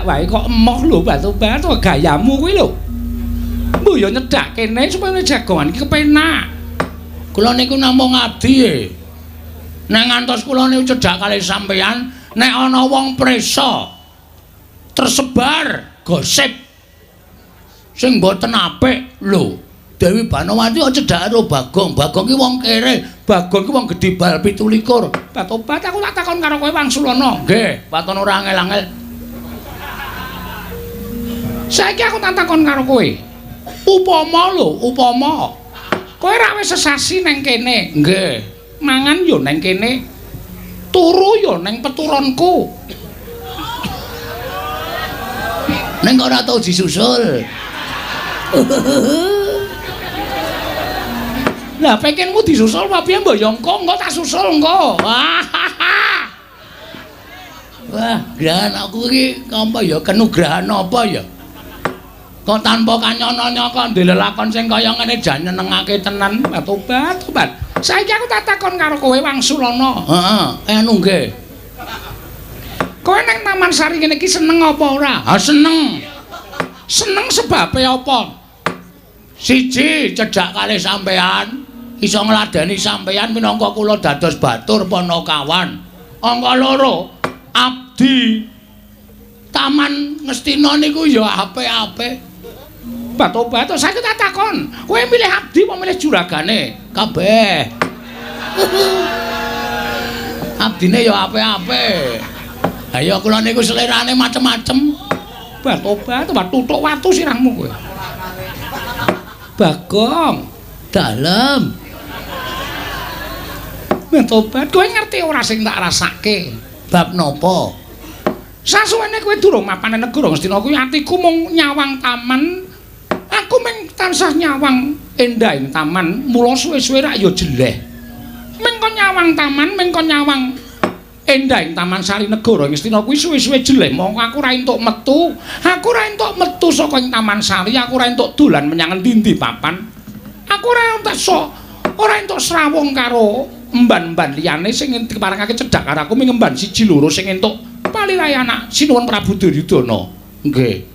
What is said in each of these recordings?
wae kok emoh lho Batobat kok gayamu kuwi lho. Mbok yo nyedak kene supaya jagongan iki kepenak. Kula niku namung ngabdi. Nek ngantos kula niku cedak kalih sampeyan, nek ana wong presa tersebar gosip sing mboten apik lho. Dewi Banowati kok cedak karo Bagong. Bagong ki wong kere, Bagong ki wong gedhe bal 17. Batobat aku tak takon karo kowe Wangsulana. Nggih, paton ora angel-angel. Saiki aku tak takon karo kowe. Upama lho, upama kowe ra wis sesasi nang kene. Nggih. Mangan yo nang kene. Turu yo nang peturonku. Neng ora tau disusul. Lah pengenmu disusul apa piye mbok yo engko tak susul engko. Wah, grahan aku iki apa ya kenugrahan apa ya? Kok tanpa kanyono kok ndelelakon sing kaya ngene jan nyenengake tenan. Tobat. Saiki aku tak takon karo kowe Wangsulana. Heeh, nggih. Kowe nang Taman Sari ngene iki seneng apa ora? Seneng. Seneng sebabe apa? Siji cedhak kalih sampean. Iso ngladeni sampeyan minangka kula dados batur Panakawan. Angka loro, abdi Taman Ngastina niku ya apik-apik. Batobat saiki tak takon, kowe milih abdi apa milih juragane? Kabeh. Abdine ya apik-apik. Ha ya kula niku selerane macem-macem. Batobat tutuk watu sirahmu kowe. Bagong, dalem. Batobat, kowe ngerti ora sing tak rasake? Bab napa? Sasuwene kowe durung mapan negara Ngastina kuwi atiku mung nyawang taman. Aku mung tansah nyawang endahing taman, mula suwe-suwe rak ya jeleh. Mung kon nyawang taman, mung kon nyawang endahing Taman Sari Negara Ngastina kuwi suwe-suwe jeleh. Mongko aku ora entuk metu. Aku ora entuk metu saka ing Taman Sari, aku ora entuk dolan menyang endi-endi papan. Aku ora entuk srawung karo emban-emban liyane sing diparengake cedhak karo aku ming emban siji loro sing entuk palirae anak Sinuwun Prabu Duryudana. Nggih.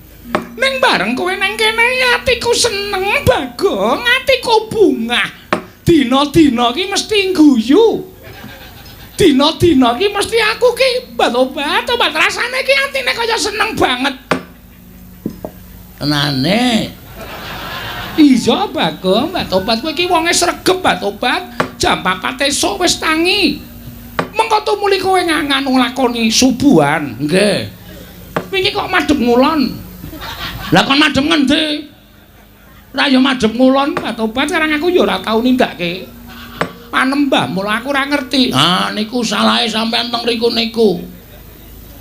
Ning bareng kowe nang kene atiku seneng Bagong, atiku bungah. Dina-dina iki mesti guyu. Dina-dina iki mesti aku ki Batobat rasane ki atine kaya seneng banget. Tenane. Iya Bagong, Batobat kowe iki wonge sregep Batobat. Jam 4 esuk wis tangi. Mengko tumuli kowe nganu lakoni subuhan. Nggih. Wingi kok madhep ngulon. Lah kon madhep ngendi? Lah ya madhep ngulon Batobat karang aku ya ora tau nindakake panembah, mula aku ora ngerti. Niku salahe sampean teng riku niku.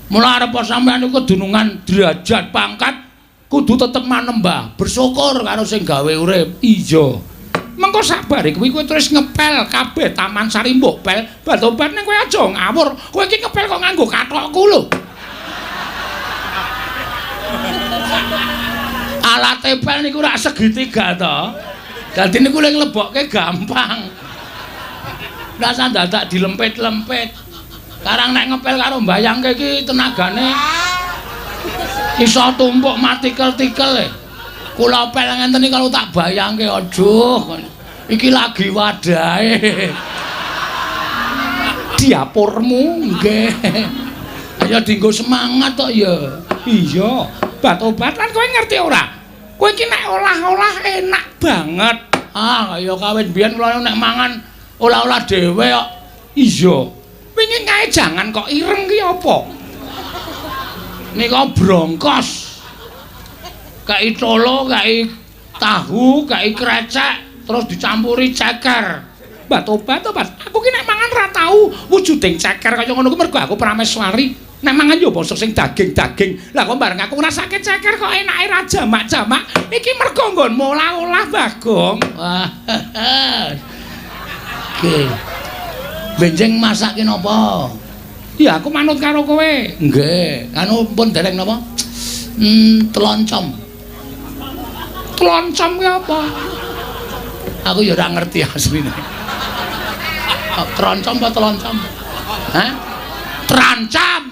Mula arep sampean niku kedunungan derajat pangkat kudu tetep manembah, bersyukur karo sing gawe urip. Iya. Mengko sabare kuwi kowe terus ngepel kabeh Taman Sari mbok pel. Batobat ning kowe aja ngawur. Kowe iki ngepel kok nganggo kathokku lho. Alat pel niku rak segitiga to. Dadi niku ning lebokke gampang. Rasa dadak dilempit-lempit. Karang nek ngepel karo mbayangke iki tenagane iso tumpuk matikel-tikel. Kula pel ngenten iki kalau tak bayangke aduh. Iki lagi wadahe. Diapurmu nggih. Ayo dienggo semangat tok ya. Iya, Batobat lan kowe ngerti ora? Kowe iki nek olah-olah enak banget. Kaya kawit biyen kula nek mangan olah-olah dhewe kok. Iya. Wingi kae jangan kok ireng ki apa? Nika brongkos. Kai colo, kai tahu, kai krecek, terus dicampuri ceker. Batobat, aku ki nek mangan ra tau wujuding ceker kaya ngono ku mergo aku prameswari. Nek mangan yo bosok sing daging-daging. Lah kok bareng aku ngrasake ceker kok enake ra jamak-jamak. Iki mergo nggonmu olah-olah Bagong. Oke. Benjing masake napa? Ya aku manut karo kowe. Nggih, anu pun dereng napa? Teloncom. Teloncom ki apa? Aku ya ora ngerti asline. Teroncom apa teloncom? Hah? Terancam.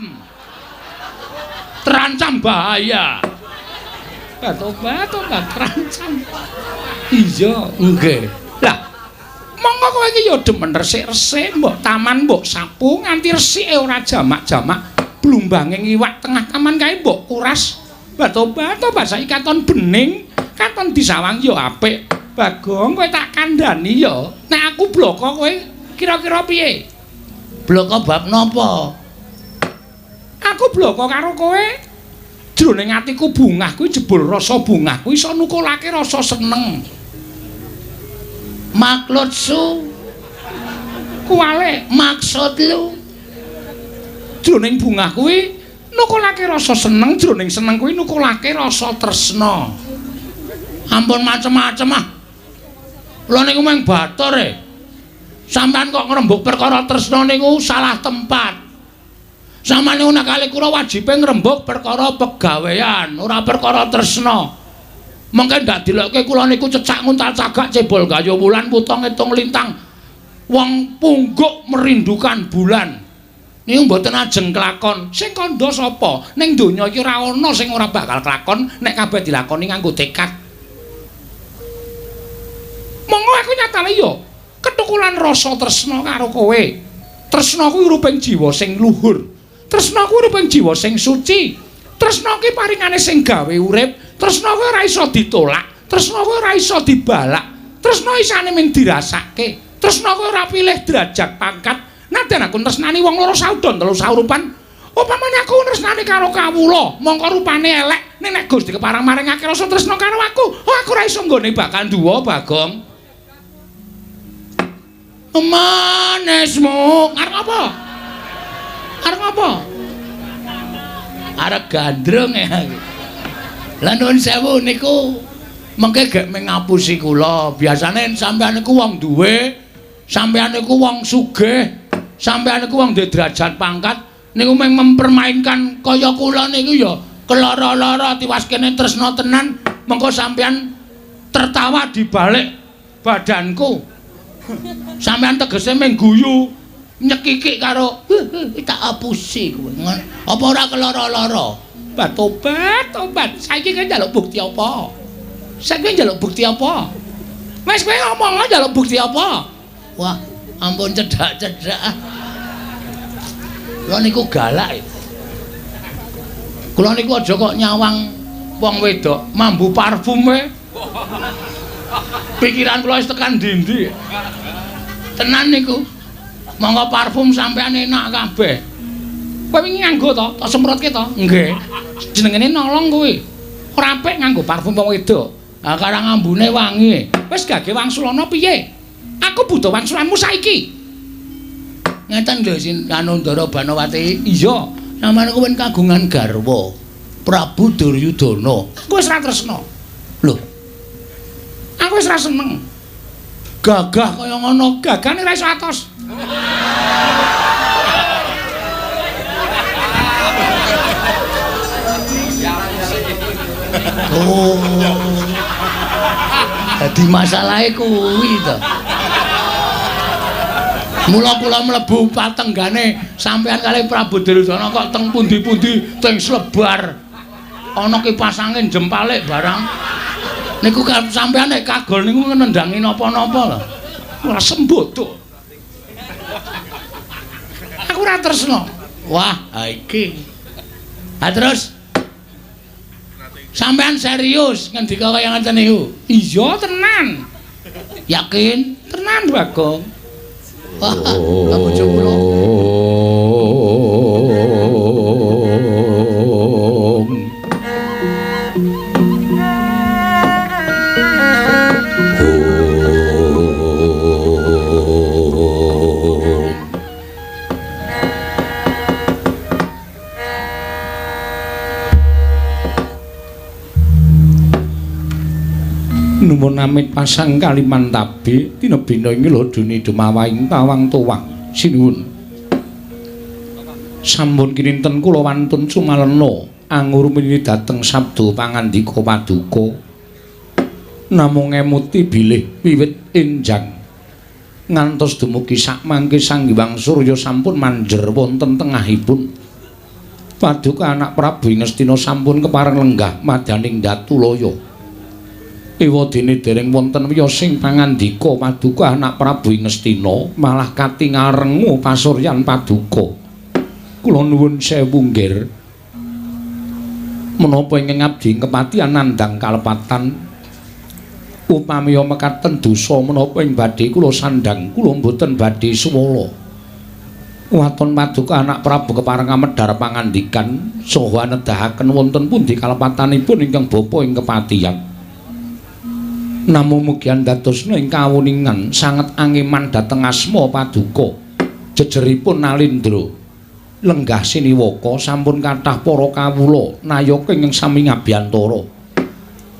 terancam bahaya. Tobat terancam. Iya, nggih. Lah, monggo kowe iki ya demen resik-resik, mbok taman mbok sapu nganti resike ora jamak-jamak. Blumbanging iwak tengah taman kae mbok kuras. Tobat saiki katon bening, katon disawang ya apik. Bagong kowe tak kandhani ya. Nek aku bloko kowe kira-kira piye? Bloko bab napa? Aku bloko karo kowe. Jroning atiku bungah kuwi jebul rasa bungah kuwi iso nukulake rasa seneng. Maklutsu kuwale maksud lu. Jroning bungah kuwi nukulake rasa seneng, jroning seneng kuwi nukulake rasa tresna. Ampun macem-macem ah. Lha niku mung batur e. Sampeyan kok ngrembug perkara tresna niku salah tempat. Samane nek kali kula wajibe ngrembug perkara pegawean, ora perkara tresna. Mengke ndak dilokke kula niku cecak nguntal cagak cebol gayo wulan putong ngitung lintang. Wong pungguk merindukan bulan. Niku mboten ajeng kelakon. Sing kandha sapa? Ning donya iki ora ana sing ora bakal kelakon nek kabeh dilakoni nganggo tekad. Monggo aku nyatane ya ketukulan rasa tresna karo kowe. Tresna kuwi ruping jiwa sing luhur. Tresna kuwi ruping jiwa sing suci. Tresna kuwi paringane sing gawe urip. Tresna kuwi ora iso ditolak. Tresna kuwi ora iso dibalak. Tresna isane mung dirasake. Tresna kuwi ora pilih derajat pangkat. Naden aku tresnani wong loro saudon telu saurupan. Upamane aku tresnani karo kawula, mongko rupane elek, nek Gusti keparang maringake rasa tresna karo aku, aku ora iso nggone bakal duwa, Bagong. Manesmu, arep apa? Arep apa? Arep gandrung ya. Lah nuwun sewu niku mengke gek mengapusi kula. Biasane sampeyan niku wong duwe, sampeyan niku wong sugih, sampeyan niku wong duwe derajat pangkat, niku mung mempermainkan kaya kula niku ya keloro-loro tiwas kene tresna tenan, mengko sampeyan tertawa di balik badanku. Sampeyan tegese mung guyu nyekikik karo tak apusi kowe. Apa ora keloro-loro? Tobat. Saiki kowe njaluk bukti apa? Saiki njaluk bukti apa? Wis kowe ngomong njaluk bukti apa? Wah, ampun cedhak-cedhak. Kula niku galak. Kula niku aja kok nyawang wong wedok mambu parfume. Pikiran kula wis tekan ndi-ndi. Tenan niku. Monggo parfum sampean enak kabeh. Kowe wingi nganggo to? Tak semprotke to? Nggih. Jenengene nolong kowe. Ora apik nganggo parfum wong wedok. Ah karang ambune wangi. Wis gage wangsulana piye? Aku butuh wangsulanmu saiki. Ngeten lho Sin Anandara Banawati. Iya, sampeyan kuwi kagungan garwa Prabu Duryudana. Aku wis ra tresna. Lho. Aku wis ra seneng. Gagah kaya ngono, gagane ra iso atos. Oh. Dadi masalahe kuwi to. Mula kula mlebu patenggane sampeyan kalih Prabu Duryudana kok teng pundi-pundi teng Slebar. Ana kipas angin jempalik barang. Niku sampeyan nek kagol niku nendhangi napa-napa lho. Ora sembodo. Aku ora tresna. Wah, ha iki. Ha terus sampeyan serius ngendika kaya ngoten niku? Iya, tenan. Yakin? Tenan, Bagong. Wah, bojo kula. Nuwun amit pasang kaliman tabi dina bina ing lho duni dumawahing tawang tuwang sinuwun sampun kinten kula wantun sumalena angurmini dhateng sabda pangandika paduka namung emuti bilih wiwit enjang ngantos dumugi sak mangke Sang Hyang Surya sampun manjer wonten tengahipun Paduka anak Prabu Ngastina sampun kepareng lenggah madaning Datulaya. Ewadene dereng wonten wiyosing pangandika Paduka anak Prabu Ngastina malah katingal rengu pasuryan Paduka. Kula nuwun sewu nggir. Menapa ingkang abdi kepatihan nandhang kalepatan upamiya mekaten dosa menapa ing badhe kula sandhang kula mboten badhe suwala. Waton Paduka anak Prabu kepareng amedhar pangandikan saha nedahaken wonten pundi kalepatanipun ingkang bapa ing kepatihan. Namung mugi andadosna ing kawuningan sanget angeman dhateng asma Paduka. Jejeripun Nalindra lenggah siniwaka sampun kathah para kawula nayaka ing sami ngabiyantara.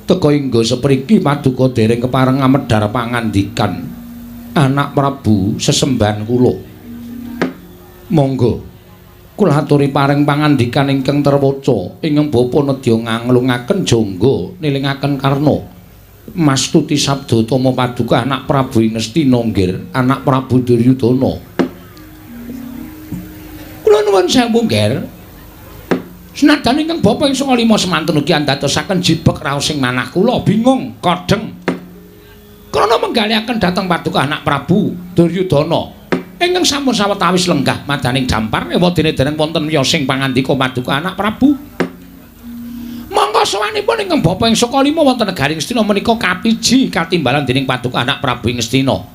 Teka ingga sepriki Paduka dereng kepareng amedhar pangandikan anak Prabu sesembahan kula. Monggo kula aturi paring pangandikan ingkang terwaca ingkang bapa nedya nganglungaken jangga nilingaken karna mastuti sabda tama Paduka anak Prabu Ngastina nggir anak Prabu Duryudana. Kula nuwun sewu nggir. Senajan ingkang bapa ing sanga lima semanten ugi andadosaken jibek raos ing manah kula bingung kodheng krana menggalihaken dhateng Paduka anak Prabu Duryudana. Ingkang sampun sawetawis lenggah madaning dampar ewadene dereng wonten wiyosing pangandika Paduka anak Prabu. Monggo sawanipun ingkang bapa ing Sukalima wonten negari Ngastina menika kapiji katimbalan dening Paduka anak Prabu Ngastina.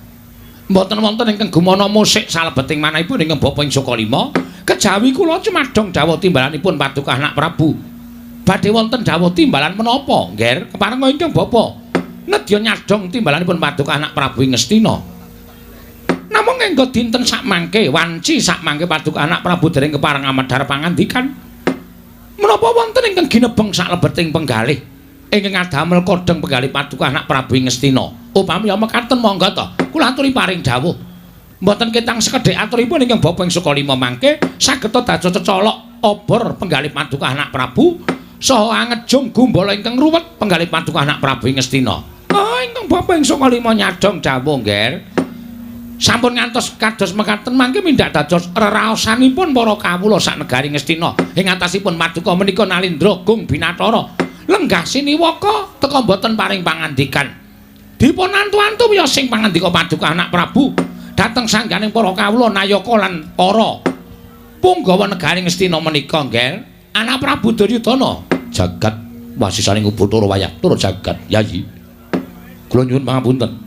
Mboten wonten ingkang gumana musik salebeting manahipun ingkang bapa ing Sukalima, kejawi kula cumadong dawuh timbalanipun Paduka anak Prabu. Badhe wonten dawuh timbalan menapa, nggir? Kepareng ingkang bapa nedya nyadong timbalanipun Paduka anak Prabu Ngastina. Namung engga dinten sakmangke wanci sakmangke Paduka anak Prabu dereng kepareng amedhar pangandikan. Menapa wonten ingkang ginebeng saklebeting penggalih ingkang ngadamel kodheng penggalih Paduka anak Prabu Ngastina. Upami mekaten monggo to, kula aturi paring dawuh. Mboten ketang sekedhik aturipun ingkang bapa ing Sukalima mangke saged dados cecolok obor penggalih Paduka anak Prabu saha angejung gumbala ingkang ruwet penggalih Paduka anak Prabu Ngastina. Ingkang bapa ing Sukalima nyadong dawuh nggih. Sampun ngantos kados mekaten mangke mindhak dados reraosanipun para kawula sak negari Ngastina ing atasipun Paduka menika Nalindra Gung Binathara lenggah siniwaka teka mboten paring pangandikan dipun antu-antu wiyosing pangandika Paduka anak Prabu dhateng sangganing para kawula nayaka lan para punggawa negari Ngastina menika nggih anak Prabu Duryudana jagat wasisaning Ubathara wayah tur jagat yayi kula nyuwun pangapunten.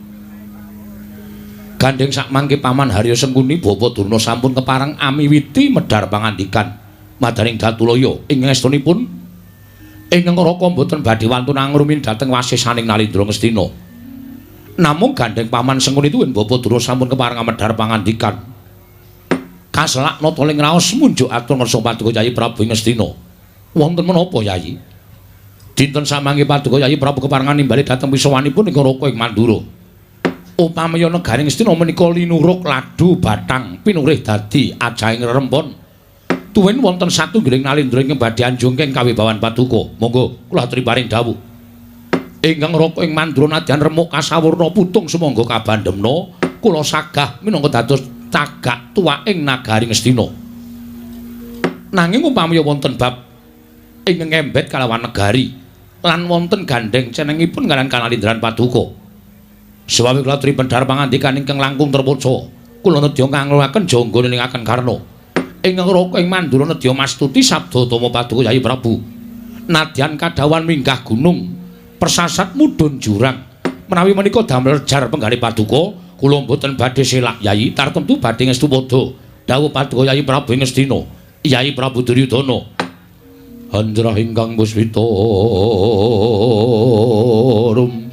Gandeng sakmangke Paman Harya Sengkuni Bapa Durna sampun kepareng amiwiti medhar pangandikan madaning Datulaya ing estunipun ingkang raka mboten badhe wantun angrumin dhateng wasisaning Nalindra Ngastina. Namung gandeng Paman Sengkuni tuwin Bapa Durna sampun kepareng medhar pangandikan. Kaselak nata ling raos munjuk atur ngersa Paduka Yayi Prabu Ngastina. Wonten menapa Yayi? Dinten samangke Paduka Yayi Prabu kepareng nimbali dhateng wisawanipun ing raka ing Mandura. Upamaya negari Ngastina menika linuruk ladu bathang pinurih dadi ajahing rerempon. Tuwin wonten satunggiling Nalindra ingkang badhe anjungking kawibawan Paduka. Monggo kula aturi paring dawuh. Ingkang raka ing Mandura nadyan remuk kasawurna putung sumangga kabandhemna kula sagah minangka dados cagak tuwaking nagari Ngastina. Nanging upamaya wonten bab ingkang ngembet kalawan negari lan wonten gandeng cenengipun kaliyan Kanalindran Paduka. Sebab kula aturi pendhar pangandikan ingkang langkung terwaca. Kula nedya nganglungaken jangga nilingaken karna ingkang raka ing Mandura nedya mastuti sabda tama Paduka Yayi Prabu. Nadyan kadhawan minggah gunung, persasat mudhun jurang. Menawi menika damel jar penggalih Paduka, kula mboten badhe selak Yayi, tartemtu badhe ngestu padha. Dawuh Paduka Yayi Prabu Ngastina, Yayi Prabu Duryudana. Handrah ingkang puspita rum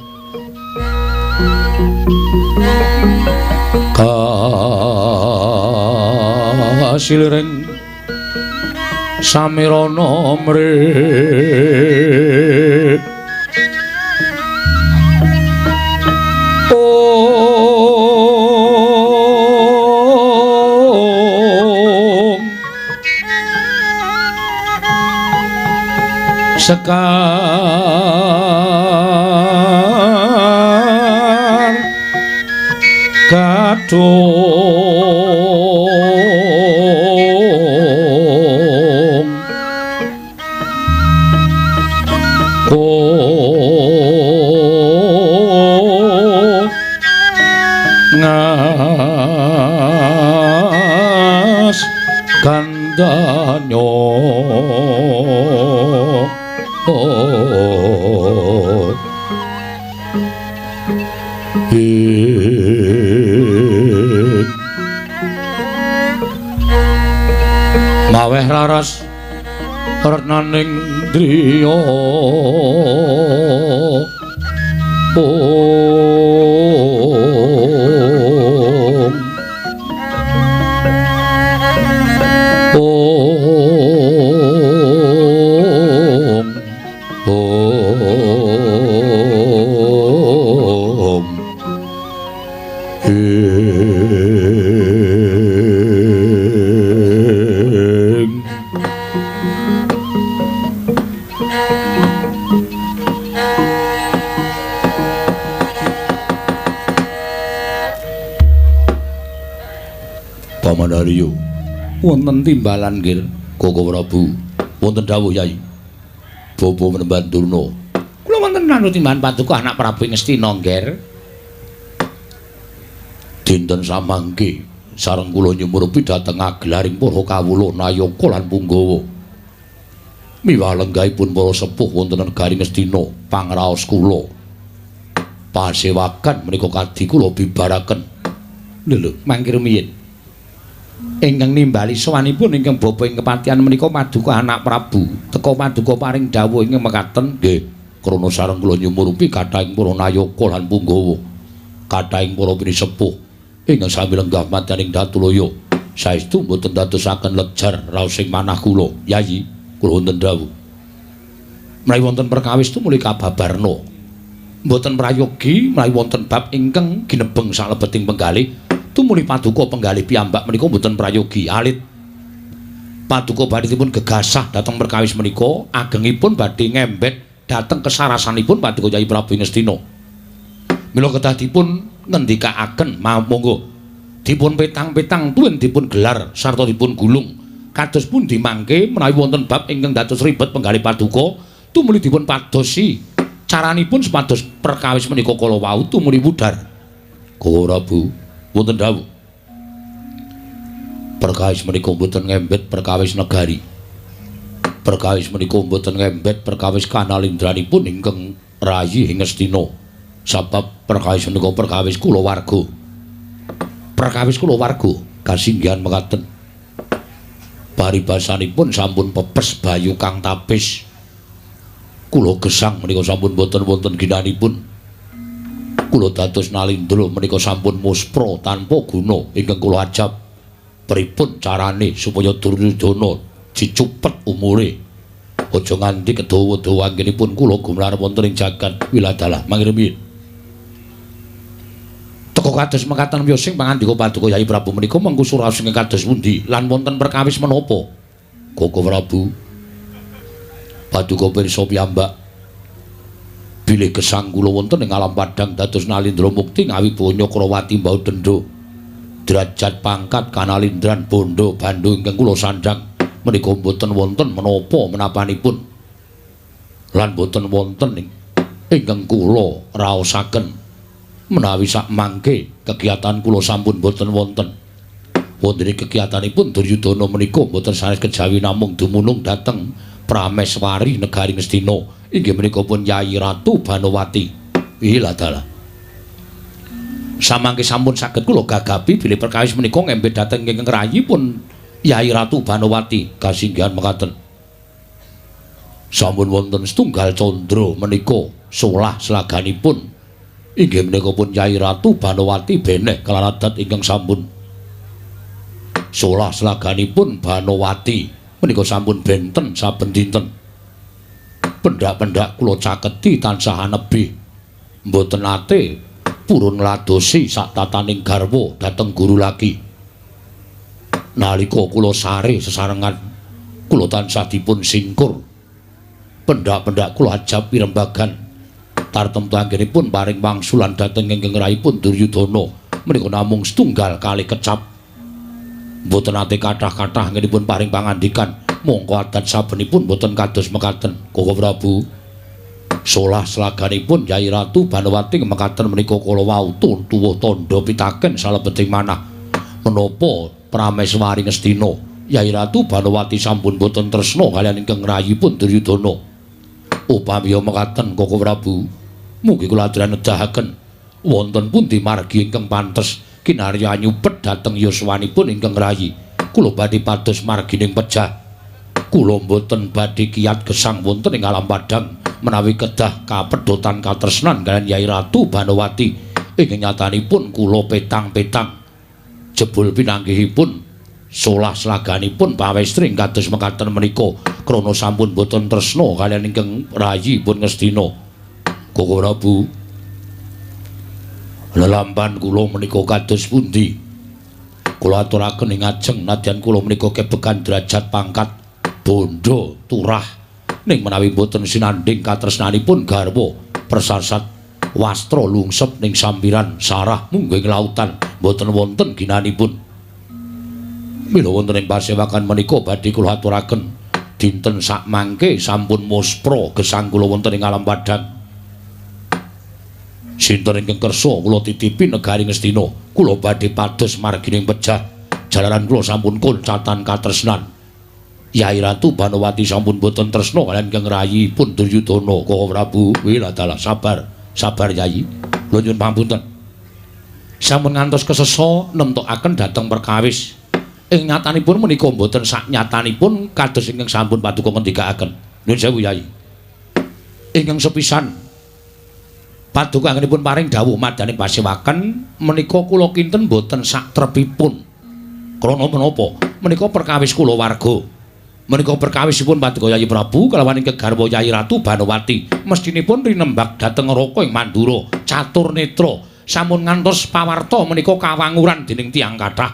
kasilring samirana mrit sekar gadung Kandanyo maweh raras renaning driya Pamanarya wonten timbalan nggih Koko Prabu wonten dawuh Yai Bapa Menemban Durna kula wonten manut timbalan Paduka anak Prabu Ngastina nggih dinten samangke sareng kula nyumurupi dhateng agelaring para kawula Nayaka lan Punggawa miwah lenggahipun para sepuh wonten negari Ngastina pangraos kula pasewakan menika kadhi kula bibaraken lho mangke rumiyin ingkang nimbali sowanipun ingkang bapa ing kepatihan menika Paduka anak Prabu teka Paduka paring dawuh ingkang mekaten nggih krana sareng kula nyumurupi kathahing para Nayaka lan Punggawa kathahing para pinisepuh ingkang sami lenggah madyaning Datulaya saestu boten dadosaken lejar raosing manah kula Yayi kula wonten dawuh menawi wonten perkawis tumuli kababarna boten prayogi menawi wonten bab ingkang ginebeng salebeting penggalih tumuli Paduka penggalih piyambak menika mboten prayogi alit Paduka badhe dipun gegasah dhateng perkawis menika agengipun badhe ngembet dhateng kesarasanipun Paduka Yai Prabu Ngastina mila kedah dipun ngendikaaken monggo dipun petang-petang tuwin dipun gelar sarta dipun gulung kados pundi mangke menawi wonten bab ingkang dados ribet penggalih Paduka tumuli dipun padosi caranipun supados perkawis menika kala wau tumuli wudhar Koko Prabu wonten dawuh perkawis menika mboten ngembet perkawis negari perkawis menika mboten ngembet perkawis kanalindranipun ingkang rayi ing Ngastina sebab perkawis menika perkawis kulawarga kasinggihan mekaten paribasanipun sampun pepes bayu kang tapis kula gesang menika sampun boten wonten ginanipun kula dados nalindra menika sampun muspra tanpa guna ingkang kula ajab pripun carane supaya Duryudana dicupet umure aja nganti kedawa-dawa anggenipun kula gumelar wonten ing jagat Wiladalah mangke teka kados mekaten miyosing pangandika Paduka Yai Prabu menika mengku suraos ing kados pundi lan wonten perkawis menapa Koko Prabu Paduka pirsa piyambak bilih gesang kula wonten ing alam padang dados nalindra mukti ngawi Banyakrawati mbau dendha derajat pangkat kanalindran bondo bandhu ingkang kula sandhang menika boten wonten menapa menapanipun lan boten wonten ingkang kula raosaken menawi sak mangke kegiatan kula sampun boten wonten wonten kegiatanipun Duryudana menika boten sanes kejawi namung dumunung dhateng Prameswari negari Ngastina inggih menika pun Yayi Ratu Banowati Wiladalah samangke sampun saged kula gagapi bilih perkawis menika ngembet dhateng ingkang rayipun Yayi Ratu Banowati kasinggihan mekaten sampun wonten setunggal candra menika solah selaganipun inggih menika pun Yayi Ratu Banowati beneh kelaradat ingkang sampun solah selaganipun Banowati menika sampun benten saben dinten pendak-pendak kula caketi tansah anebih mboten nate purun ngladosi sak tataning garwa dhateng guru lagi nalika kula sare sesarengan kula tansah dipun singkur pendak-pendak kula ajab pirembagan tartemtu anggenipun paring wangsulan dhateng ingkang rayipun Duryudana menika namung setunggal kali kecap mboten nate kathah-kathah anggenipun paring pangandikan mongko adat sabenipun mboten kados mekaten Koko Prabu solah selaganipun Yayi Ratu Banowati mekaten menika kala wau tuwuh tandha pitaken salebeting manah menapa Prameswari Ngastina Yai Ratu Banowati sampun boten tresna kaliyan ingkang rayipun Duryudana. Upami mekaten Koko Prabu, mugi kula ajaran nedahaken wonten pundi margi ingkang pantes kinarya nyupet dhateng yuswanipun ingkang rayi. Kula badhe pados margining pejah. Kula boten badhe kiyat gesang wonten ing alam padang menawi kedah kapedhotan katresnan kaliyan Yai Ratu Banowati. Ing nyatanipun kula petang-petang jebul pinanggihipun solah slaganipun pawestring kados mekaten menika krana sampun boten tresna kaliyan ingkang rayipun Ngastina. Koko Prabu, lelampan kula menika kados pundi? Kula aturaken ing ajeng nadyan kula menika kebekan derajat pangkat bondo turah ning menawi boten sinanding katresnanipun garwa persasat wastra lungsep ning sampiran sarah mungging lautan boten wonten ginanipun. Mila wonten ing pasewakan menika badhe kula aturaken dinten sak mangke sampun muspra gesang kula wonten ing alam padang. Sinten ingkang kersa kula titipi negari Ngastina, kula badhe pados margining pejah. Jalaran kula sampun koncatan katresnan. Yai Ratu Banowati sampun boten tresna kaliyan ingkang rayipun Duryudana. Koko Prabu, wiladalah sabar, sabar Yai. Kula nyuwun pangapunten. Sampun ngantos kesesa nemtokaken dhateng perkawis. Ing nyatanipun menika mboten sak nyatanipun kados ingkang sampun paduka ngendikaaken. Nuwun sewu Yai. Ingkang sepisan paduka anggenipun paring dawuh madane pasewaken menika kula kinten mboten sak trepipun. Krana menapa? Menika perkawis kula warga. Menika perkawisipun paduka Yai Prabu kalawan ingkang garwa Yai Ratu Banowati. Mestinipun rinembag dhateng Raka ing Mandura, catur netra. Sampun ngantos pawarta menika kawanguran dening tiyang kathah.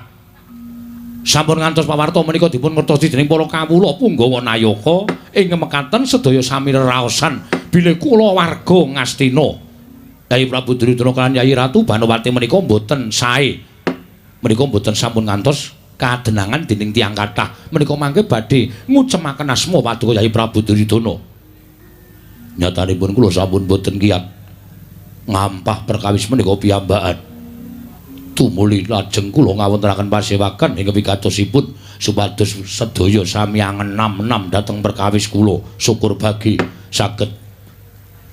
Sampun ngantos pawarta menika dipun ngertosi dening para kawula Punggawa Nayaka ing mekaten sedaya sami reraosan bilih kula warga Ngastina. Yai Prabu Duryudana lan Yai Ratu Banowati menika mboten sae. Menika mboten sampun ngantos kadenangan dening tiyang kathah. Menika mangke badhe ngucemaken asma paduka Yai Prabu Duryudana. Nyatanipun kula sampun boten kiyat ngampah perkawis menika piyambakan. Tumuli lajeng kula ngawontenaken pasewakan ing wigatosipun supados sedaya sami angenam-enam dhateng perkawis kula. Syukur bagi saged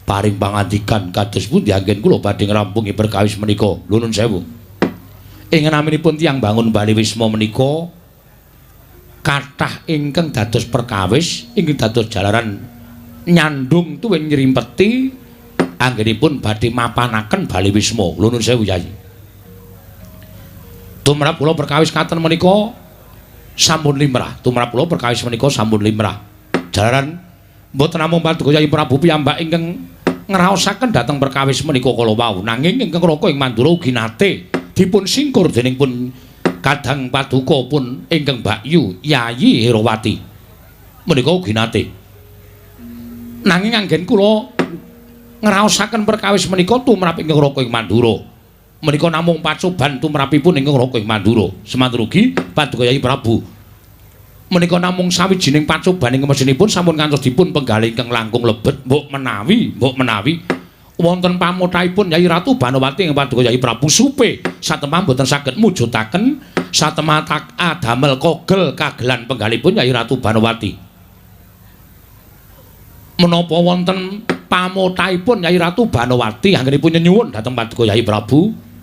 paring pangandikan kados pundi anggen kula badhe ngrampungi perkawis menika. Nuwun sewu. Ing naminipun tiyang bangun Bali Wisma menika kathah ingkang dados perkawis ingkang dados jalaran nyandung tuwin nyrimpeti anggenipun badhe mapanaken Bali Wisma. Nuwun sewu Yai. Tumrap kula perkawis katen menika sampun limrah. Tumrap kula perkawis menika sampun limrah. Jalaran mboten namung paduka Yai Prabu piyambak ingkang ngraosaken dhateng perkawis menika kala wau, nanging ingkang Raka ing Mandura ugi nate dipun singkur dening pun kadang paduka pun ingkang Mbakyu Yayi Herawati. Menika ugi nate. Nanging anggen kula ngraosaken perkawis menika tumrap ingkang Raka ing Mandura. Menika namung pacoban tumrapipun ingkang Raka ing Mandura. Semanten ugi paduka Yai Prabu. Menika namung sawijining pacoban ing mesinipun sampun ngantos dipun penggalih ingkang langkung lebet. Mbok menawi wonten pamothaipun Yai Ratu Banowati ing paduka Yai Prabu supe satemah boten saged mujudaken satemah adamel kogel kagelan penggalipun Yai Ratu Banowati. Menapa wonten pamothaipun Yai Ratu Banowati anggenipun nyuwun dhateng paduka Yai Prabu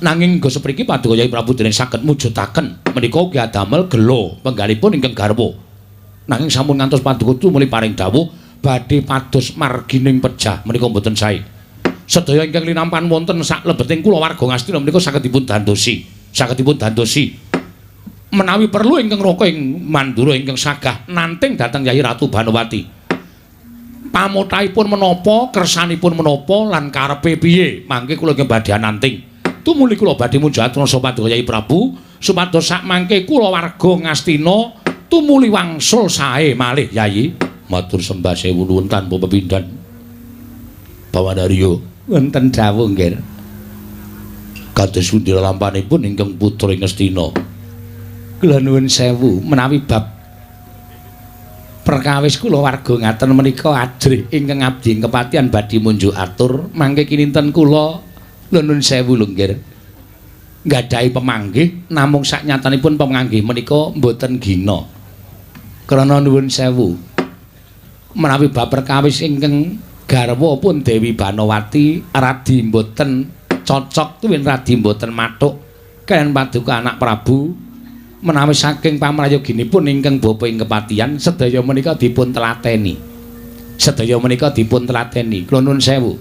nanging go sepriki paduka Yai Prabu dereng saged mujudaken menika ugi adamel gelo penggalipun ingkang garwa. Nanging sampun ngantos paduka tumuli paring dawuh badhe pados margining pejah menika mboten sae. Sedaya ingkang linampan wonten sak lebeting kula warga Ngastina menika saged dipun dandosi. Menawi perlu ingkang Raka ing Mandura ingkang sagah nanting dhateng Yai Ratu Banowati. Pamothaipun menapa, kersanipun menapa lan karepe piye, mangke kula nggih badhe nanting. Tumuli kula badhe munjahaken paduka Yai Prabu supados sak mangke kula warga Ngastina tumuli wangsul sae malih Yai. Matur sembah sewu nuwun tanpa pepindhan. Bawanarya wonten dawuh nggih. Kados pundi lampanipun ingkang putra Ngastina. Kula nuwun sewu menawi bab perkawis kula warga ngaten menika ajrih ingkang abdi kepatihan badhe munjuk atur mangke kininten kula nuwun sewu lho nggih. nggadahi pemanggih namung saknyatanipun pemanggih menika mboten gina. Krana nuwun sewu. Menawi bab perkawis ingkang garwa pun Dewi Banowati radi mboten cocok tuwin radi mboten mathuk kaliyan paduka anak Prabu menawi saking pamrayoginipun ingkang bapa ing kepatihan sedaya menika dipun telateni. Sedaya menika dipun telateni. Kula nuwun sewu.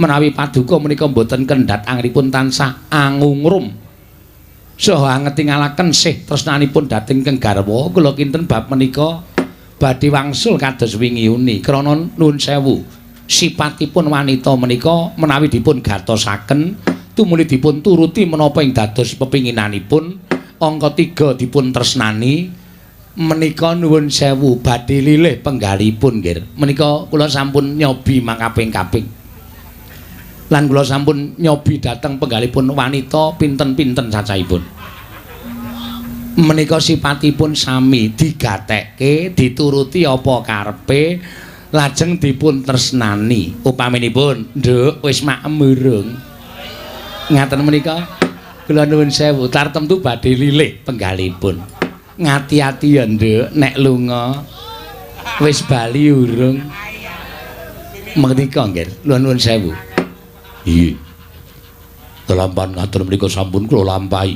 Menawi paduka menika mboten kendhat anggenipun tansah angungrum saha ngetingalaken sih tresnanipun dhateng keng garwa kula kinten bab menika badhe wangsul kados wingi uni krana nuwun sewu. Sipatipun wanita menika menawi dipun gatosaken tumuli dipun turuti menapa ing dados pepinginanipun angka 3 dipun tresnani menika nuwun sewu badhe lilih penggalipun nggih menika kula sampun nyobi mangkaping-kaping lan kula sampun nyobi dhateng penggalipun wanita pinten-pinten cacahipun menika sipatipun sami digatekke dituruti apa karepe lajeng dipun tresnani upaminipun nduk wis maem urung ngaten menika kula nuwun sewu tartemtu badhe lilih penggalipun ngati-ati ya nduk nek lunga wis bali urung menika nggih kula nuwun sewu nggih lelampahan ngaten menika sampun kula lampahi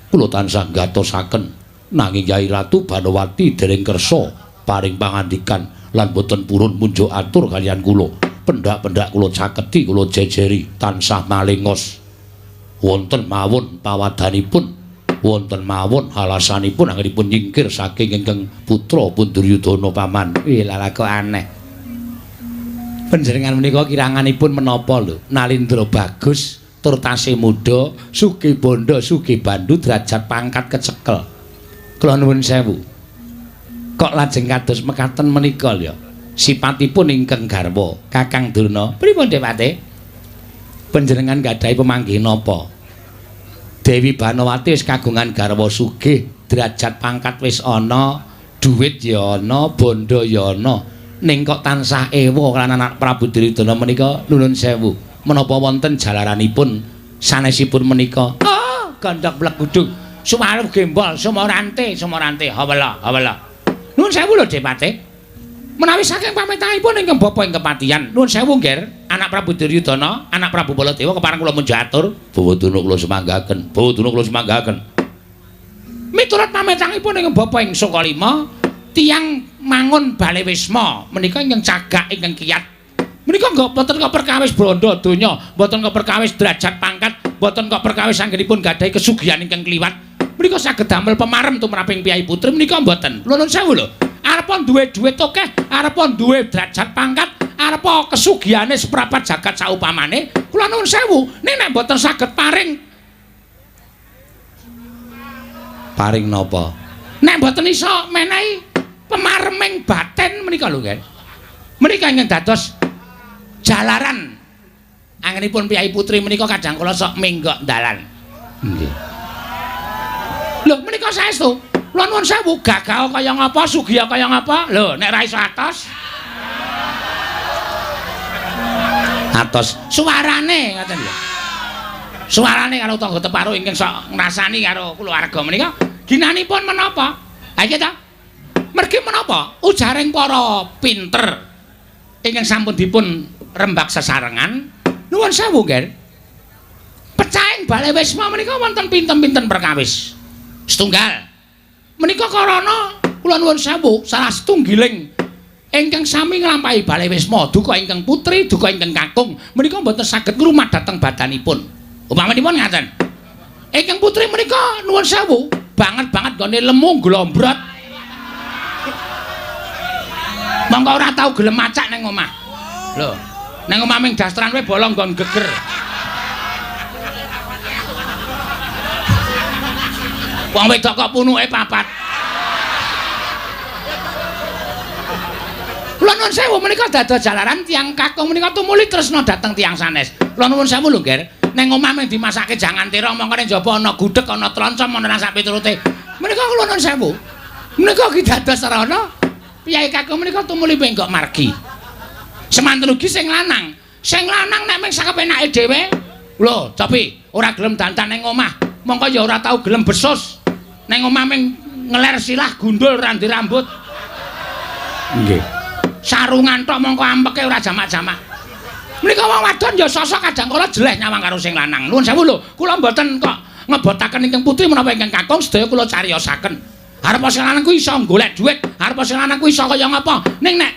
kula tansah gatosaken nanging Kyai Ratu Banowati dereng kersa paring pangandikan lan boten purun munjuk atur kalian kula pendak-pendak kula caketi kula jejeri tansah malengos wonten mawon pawadanipun wonten mawon alasanipun anggenipun nyingkir saking ingkang putra pun Duryudana paman lha kok aneh panjenengan menika kiranganipun menapa lho Nalindra bagus tur tasih muda sugih bondo sugih bandu derajat pangkat kecekel kula nuwun sewu kok lajeng kados mekaten menika lho sipatipun ingkang garwa Kakang Durna pripun Dewate panjenengan gadahi pemanggih napa Dewi Banowati wis kagungan garwa sugih derajat pangkat wis ana dhuwit ya ana bondo ya ana ning kok tansah ewa lan anak Prabu Duryudana menika nuwun sewu menapa wonten jalaranipun sanesipun menika oh gandhak blekuduk sumaruh gembol sumorante hawala nuwun sewu lho Dewate. Menawi saking pamitahipun ingkang bapa ing kepatihan, nuwun sewu nggih, anak Prabu Duryudana, anak Prabu Baladewa kepareng kula munjuk atur. Bawaduna kula semanggaken. Miturut pamitahipun ingkang bapa ing Sukalima, tiyang mangun Bale Wisma menika ingkang cagak ingkang kiyat. Menika boten kok perkawis branda donya, boten kok perkawis derajat pangkat, boten kok perkawis anggenipun gadahi kesugihan ingkang kliwat. Menika saged damel pemarem tumraping piyai putri menika mboten. Nuwun sewu lho. Arepa duwe dhuwit akeh, arepa duwe derajat pangkat, arepa kesugihane seprapat jagat saupamane, kula nuwun sewu, nek mboten saged paring napa? Nek mboten iso menehi pemareming baten menika lho, nggih. Menika ingkang dados jalaran anggenipun piyai putri menika kadang kula sok minggok dalan. Nggih. Lho menika saestu. Kula nuwun sewu gagah kaya ngapa sugih kaya ngapa? Lho nek ra iso atos. Atos suarane ngoten lho. Suarane karo tangga teparo ingkang sok ngrasani karo kulawarga menika ginanipun menapa? Ha iki ta. Mergi menapa? Ujaring para pinter ingkang sampun dipun rembak sesarengan nuwun sewu nggih. Pecahing Bale Wisma menika wonten pinten-pinten perkawis. Setunggal menika karana kula nuwun sewu salah setunggiling ingkang sami nglampahi Bale Wisma duka ingkang putri duka ingkang kakung menika mboten saged ngrumat dhateng badanipun upamanipun ngaten ingkang putri menika nuwun sewu banget gone lemu glombrot mongko ora tau gelem macak ning omah lho ning omah ming dastran wae bolong nggon geger. Wong wedok kok punuke papat. Kula nuwun sewu menika dados jalaran tiyang kakung menika tumuli tresna dhateng tiyang sanes. Kula nuwun sewu lho, Nger. Ning omah mung dimasake jangan tira mongko ning jaba ana gudheg, ana troncom, ana sak piturute. Menika kula nuwun sewu. Menika ki dados sarana piyai kakung menika tumuli penggok margi. Semanten ugi sing lanang. Sing lanang nek mung sakepenake dhewe, lho, Copi, ora gelem dandan ning omah. mongko ya ora tau gelem besus. Ning omah ming ngeler silah gundul randi rambut. Nggih. Sarungan tok mongko ampeke ora jamak-jamak. Menika wong wadon ya sosok kadang kala jeleh nyawang karo sing lanang. Nuwun sewu lho, kula mboten kok ngebotaken ingkang putri menapa ingkang kakung sedaya kula cariyosaken. Arep sing lanang kuwi iso golek dhuwit, arep sing lanang kuwi iso kaya ngapa. Ning nek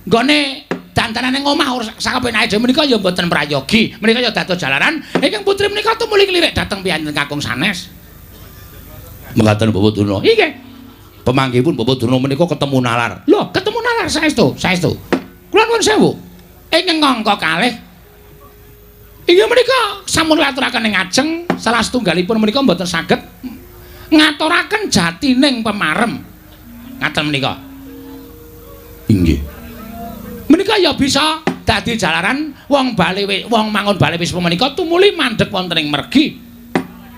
nggone dandanan ning omah sakepenake dhewe menika ya mboten prayogi. Menika ya dados jalaran ingkang putri menika tumuli klirik dhateng piyantun kakung sanes. Mekaten Bapak Durna. Nggih. Pemanggihipun Bapak Durna menika ketemu nalar. Lho, ketemu nalar saestu, saestu. Kula nuwun sewu. Ingkang angka kalih inggih menika sampun aturaken ing ajeng salah setunggalipun menika mboten saged ngaturaken jatining pemarem. Ngaten menika. Inggih. Menika ya bisa dadi jalaran wong mangun bali wis menika tumuli mandheg wonten ing mergi.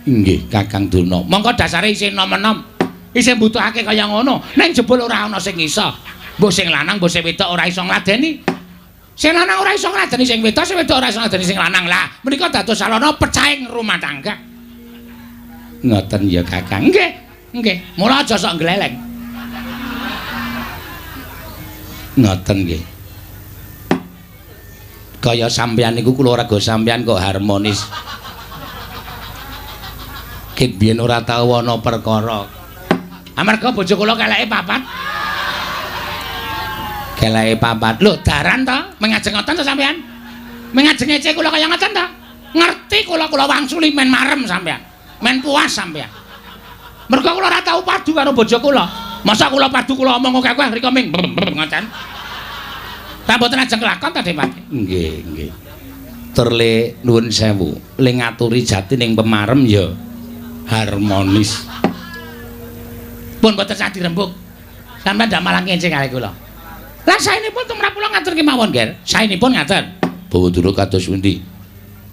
Inggih, Kakang Durna. Mongko dasare isih nom-enom. Isih mbutuhake kaya ngono. Ning jebul ora ana sing iso. Mbok sing lanang, mbok sing wedok ora iso ngladeni. Sing lanang ora iso ngladeni sing wedok, sing wedok ora iso ngladeni sing lanang. Lah, menika dados sarana pecahing rumah tangga. Ngoten ya, Kakang. Nggih, nggih. Mula aja sok gleleng. Ngoten nggih. Kaya sampeyan niku kula rega sampeyan kok harmonis. Kek biyen ora tau ana perkara. Amarga bojo kula keleke papat. Keleke papat. Lho, daran ta? Mengajeng ngoten ta sampean? Mengajeng ece kula kaya ngoten ta? Ngerti kula wangsuli men marem sampean. Men puas sampean. Mergo kula ora tau padu karo bojo kula. Masa kula padu kula omong akeh rika ming ngoten. Ta mboten ajeng kelakon ta, Depati? Nggih, nggih. Terle nuwun sewu, le ngaturi jati ning pemarem ya harmonis. Pun mboten sadi rembug. Sampeyan ndak malang kencing kali kula. Lah saenipun tumrap kula ngatur kemawon, Ger. Saenipun ngaten. Bawa dulu kados pundi?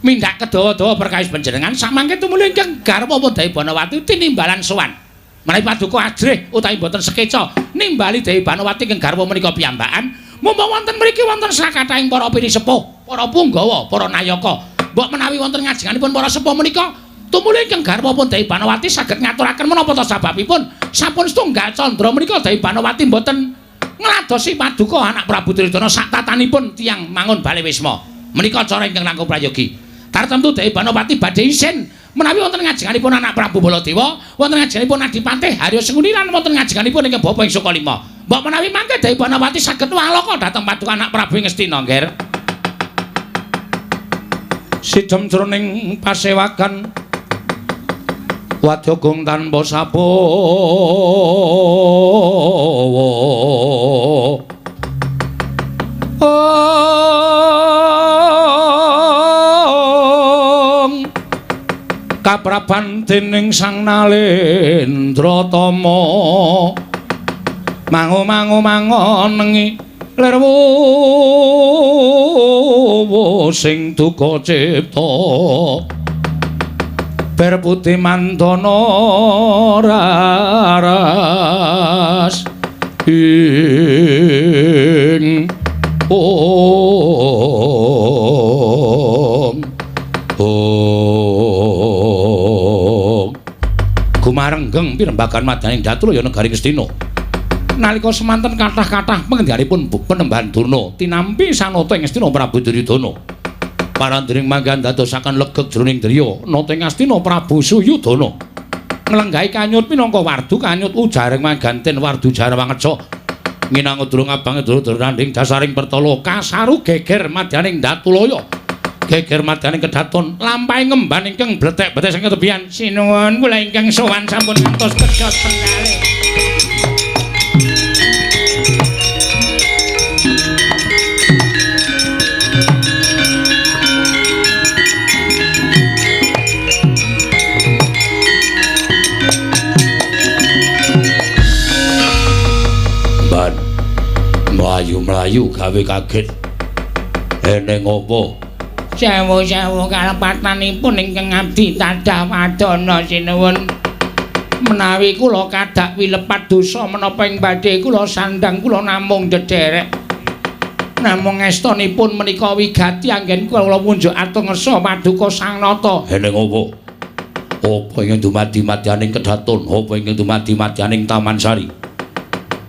Mindak kedawa-dawa perkawis panjenengan samangke tumuli ingkang garwa Dewi Banawati tinimbalan sowan. Menawi paduka ajrih utawi boten sekeca nimbali Dewi Banawati ingkang garwa menika piyambakan, mumpung wonten mriki wonten sakathahing para piri sepuh, para punggawa, para nayaka. Mbok menawi wonten ngajenganipun para sepuh menika tumuli ingkang garwa Dewi Banawati saged ngaturaken menapa ta sababipun sampun setunggal candra menika Dewi Banawati mboten ngladosi paduka anak Prabu Duryudana sak tatanipun tiyang mangun bali wisma. Menika cara ingkang langkung prayogi. Tartemtu Dewi Banawati badhe isin menawi wonten ngajenganipun anak Prabu Baladewa, wonten ngajenganipun Adipante Harya Senguni lan wonten ngajenganipun ingkang Bapa ing Sukalima. Mbok menawi mangke Dewi Banawati saged waloka dhateng paduka anak Prabu ing Ngastina, Nger. Sidhem jroning pasewakan Wadyagung tanpa sapawa. Kapraban dening Sang Nalendratama mangu-mangu-mangonengi lerwu sing duka cipta ber putih mandana raras ing gumarenggeng pirembagan madaning Datraya negari Ngastina. Nalika semanten kathah-kathah pangendhanipun Penembahan Durna tinampi sanata ing Ngastina Prabu Duryudana. Parandring manggan dadosaken legeg jroning driya nata ing Ngastina Prabu Suyudana. Nglenggahi kanyut minangka wardu kanyut ujaring mangganten wardu Jarawangeca. Nginang durung abange dur-dur nanding dasaring pertala kasaru geger madyaning Datulaya. Geger madyaning kedaton lampahe ngemban ingkang bletek-bletek saking tebian. Sinuwun kula ingkang sowan sampun ngantos pedhot tenggalih. Ban mlayu-mlayu gawe kaget. Eneng apa? Sewu-sewu kalepatanipun ingkang abdi tadah wadana sinuwun. Menawi kula kadhak wilepat dosa menapa ing badhe kula sandhang kula namung dederek. Namung estunipun menika wigati anggen kula munjuk atung ngersa paduka Sang Nata. Eneng apa? Apa ingkang dumadi madyaning Kedaton, apa ingkang dumadi madyaning Taman Sari.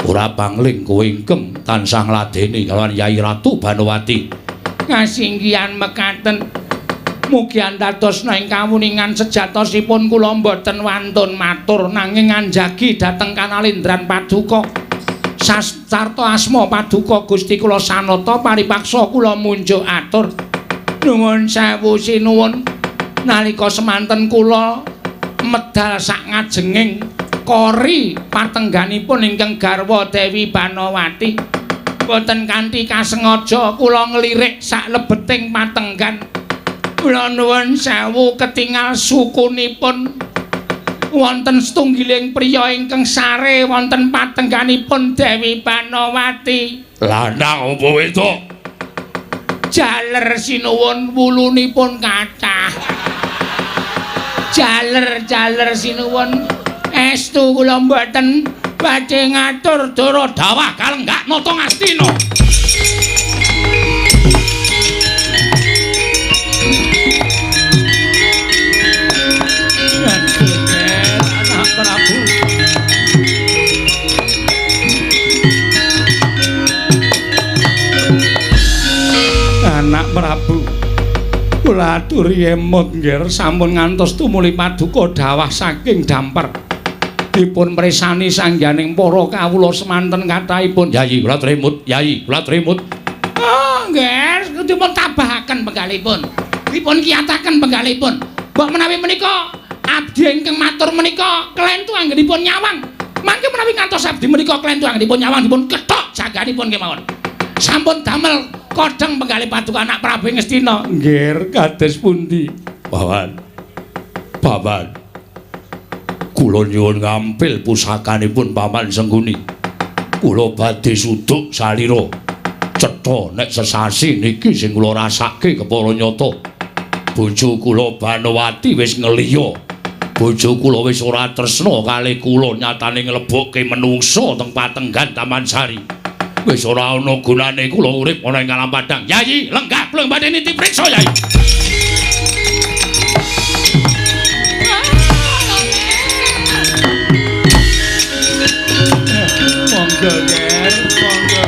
Ora pangling kowe ingkang tansah ngladeni kalawan Yai Ratu Banowati. Kasinggihan mekaten mugi antadosna ing kawuningan sejatosipun kula mboten wantun matur nanging anjagi dhateng Kanalindran Paduka. Sastarta asma Paduka Gusti kula sanata paripaksa kula munjuk atur. Nuwun sewu sinuwun nalika semanten kula medal sak ngajenging kori patengganipun ingkang garwa Dewi Banowati. Boten kanthi kasengaja kula nglirik sak lebeting patenggan. Kula nuwun sewu ketingal sukunipun wonten setunggiling priya ingkang sare wonten patengganipun Dewi Banowati. Lanang apa wedok? Jaler sinuwun wulunipun kathah. Jaler sinuwun estu kula mboten badhe ngatur dara dawah kalenggak nata ngastina. Anak Prabu. Anak Prabu. Kula aturi emot nggih sampun ngantos tumuli paduka dawah saking damper. Dipun mresani sangganing para kawula semanten kathahipun. Yayi kula tremut, Yayi kula tremut. Oh, nggih, dipun tabahaken penggalipun. Dipun kiyataken penggalipun. Mbok menawi menika abdi ingkang matur menika kelentu anggenipun nyawang. Mangke menawi ngantos abdi menika kelentu anggenipun nyawang dipun kethok jaganipun kemawon. Sampun damel kodheng penggalih paduka anak Prabu Ngastina. Nggih, kados pundi? Paman. Kula nyuwun ngampil pusakanipun Paman Sengguni. Kula badhe suduk salira. Cetha nek sesasi niki sing kula rasake kepara nyata. Bojo kula Banowati wis ngeliya. Bojo kula wis ora tresna kalih kula nyatane nglebokke menungsa teng patenggan Taman Sari. Wis ora ana gunane kula urip ana ing alam padang. Yayi, lenggah pleng badhe niti priksa, Yayi. Monggo, Ger, monggo.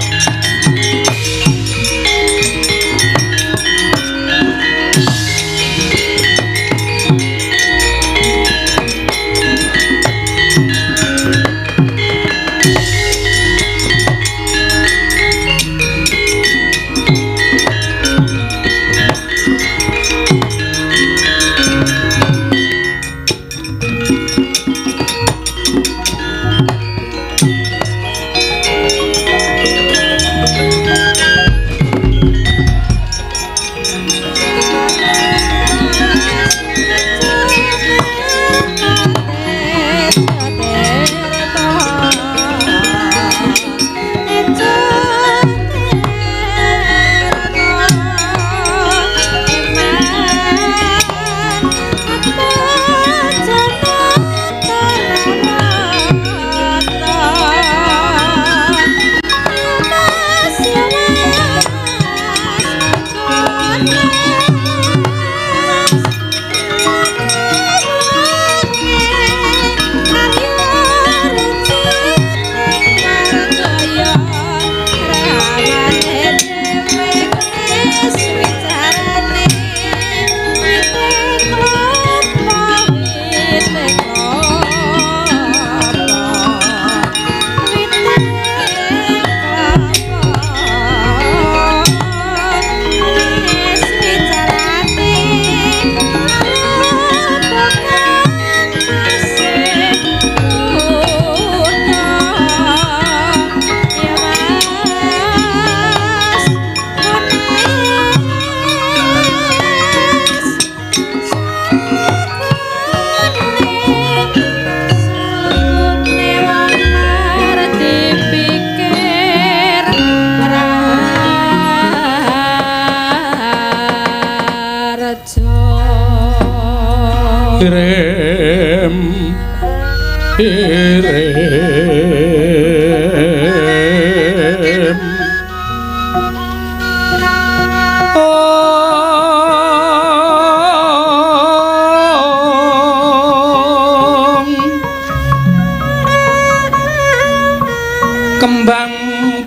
kembang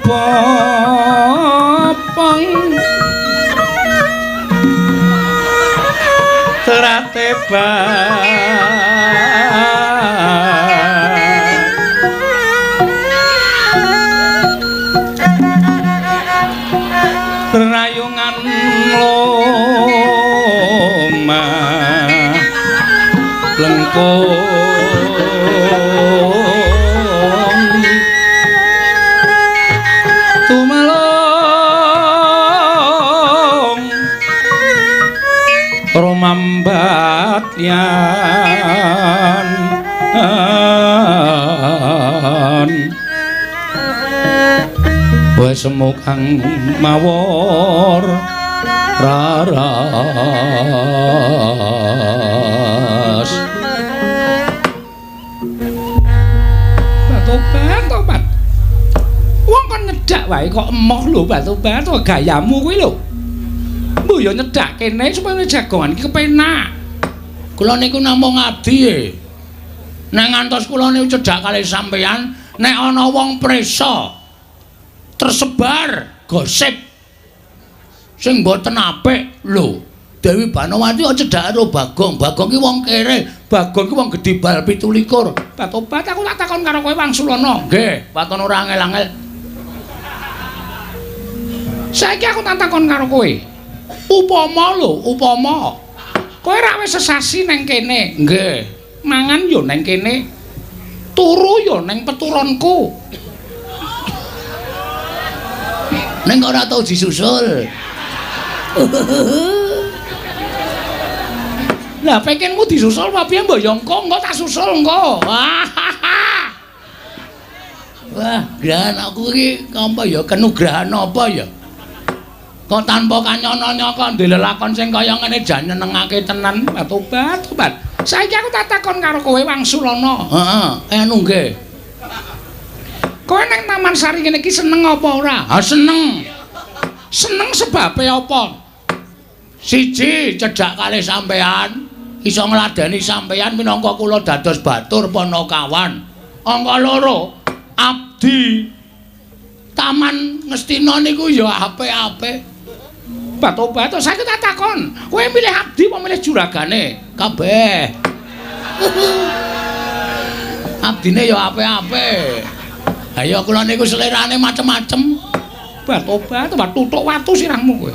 popong terateba rayungan loma lengkung tumalong romambat yan wes semukang mawor raras tobat wong kon nyedak wae kok emoh lho tobat gayamu kuwi lho mbok yo nyedak kene supaya jagongan iki kepenak kula niku namung ngabdi nek ngantos kula niku cedak kalih sampeyan nek ana wong presa tersebar gosip sing mboten apik lho Dewi Banowati kok cedhake karo Bagong ki wong kere Bagong ki wong gedhe bal 17 Batobat aku tak takon karo kowe Wangsulana nggih waton ora angel-angel saiki aku tak takon karo kowe upama kowe ra wis sesasi nang kene nggih mangan yo nang kene turu yo nang peturonku neng ora tau disusul. Lah pengenmu disusul apa piye mbok yo engko tak susul engko. Wah, grahan aku iki apa ya kenugrahan apa ya? Kok tanpa kanyana kok ndelelakon sing kaya ngene jan nyenengake tenan. Tobat. Saiki aku tak takon karo kowe Wangsulana. Heeh, anu nggih. Kowe nang Taman Sari kene iki seneng apa ora? Ha seneng. Seneng sebabe apa? Siji cedhak kalih sampean, iso ngladeni sampean minangka kula dados batur Panakawan. Angka loro, abdi Taman Ngastina niku ya apik-apik. Batobat saiki tak takon, kowe milih abdi apa milih juragane? Kabeh. Abdine ya apik-apik. Ayo kula niku selerane macem-macem. Batobat tutuk watu sirahmu kowe.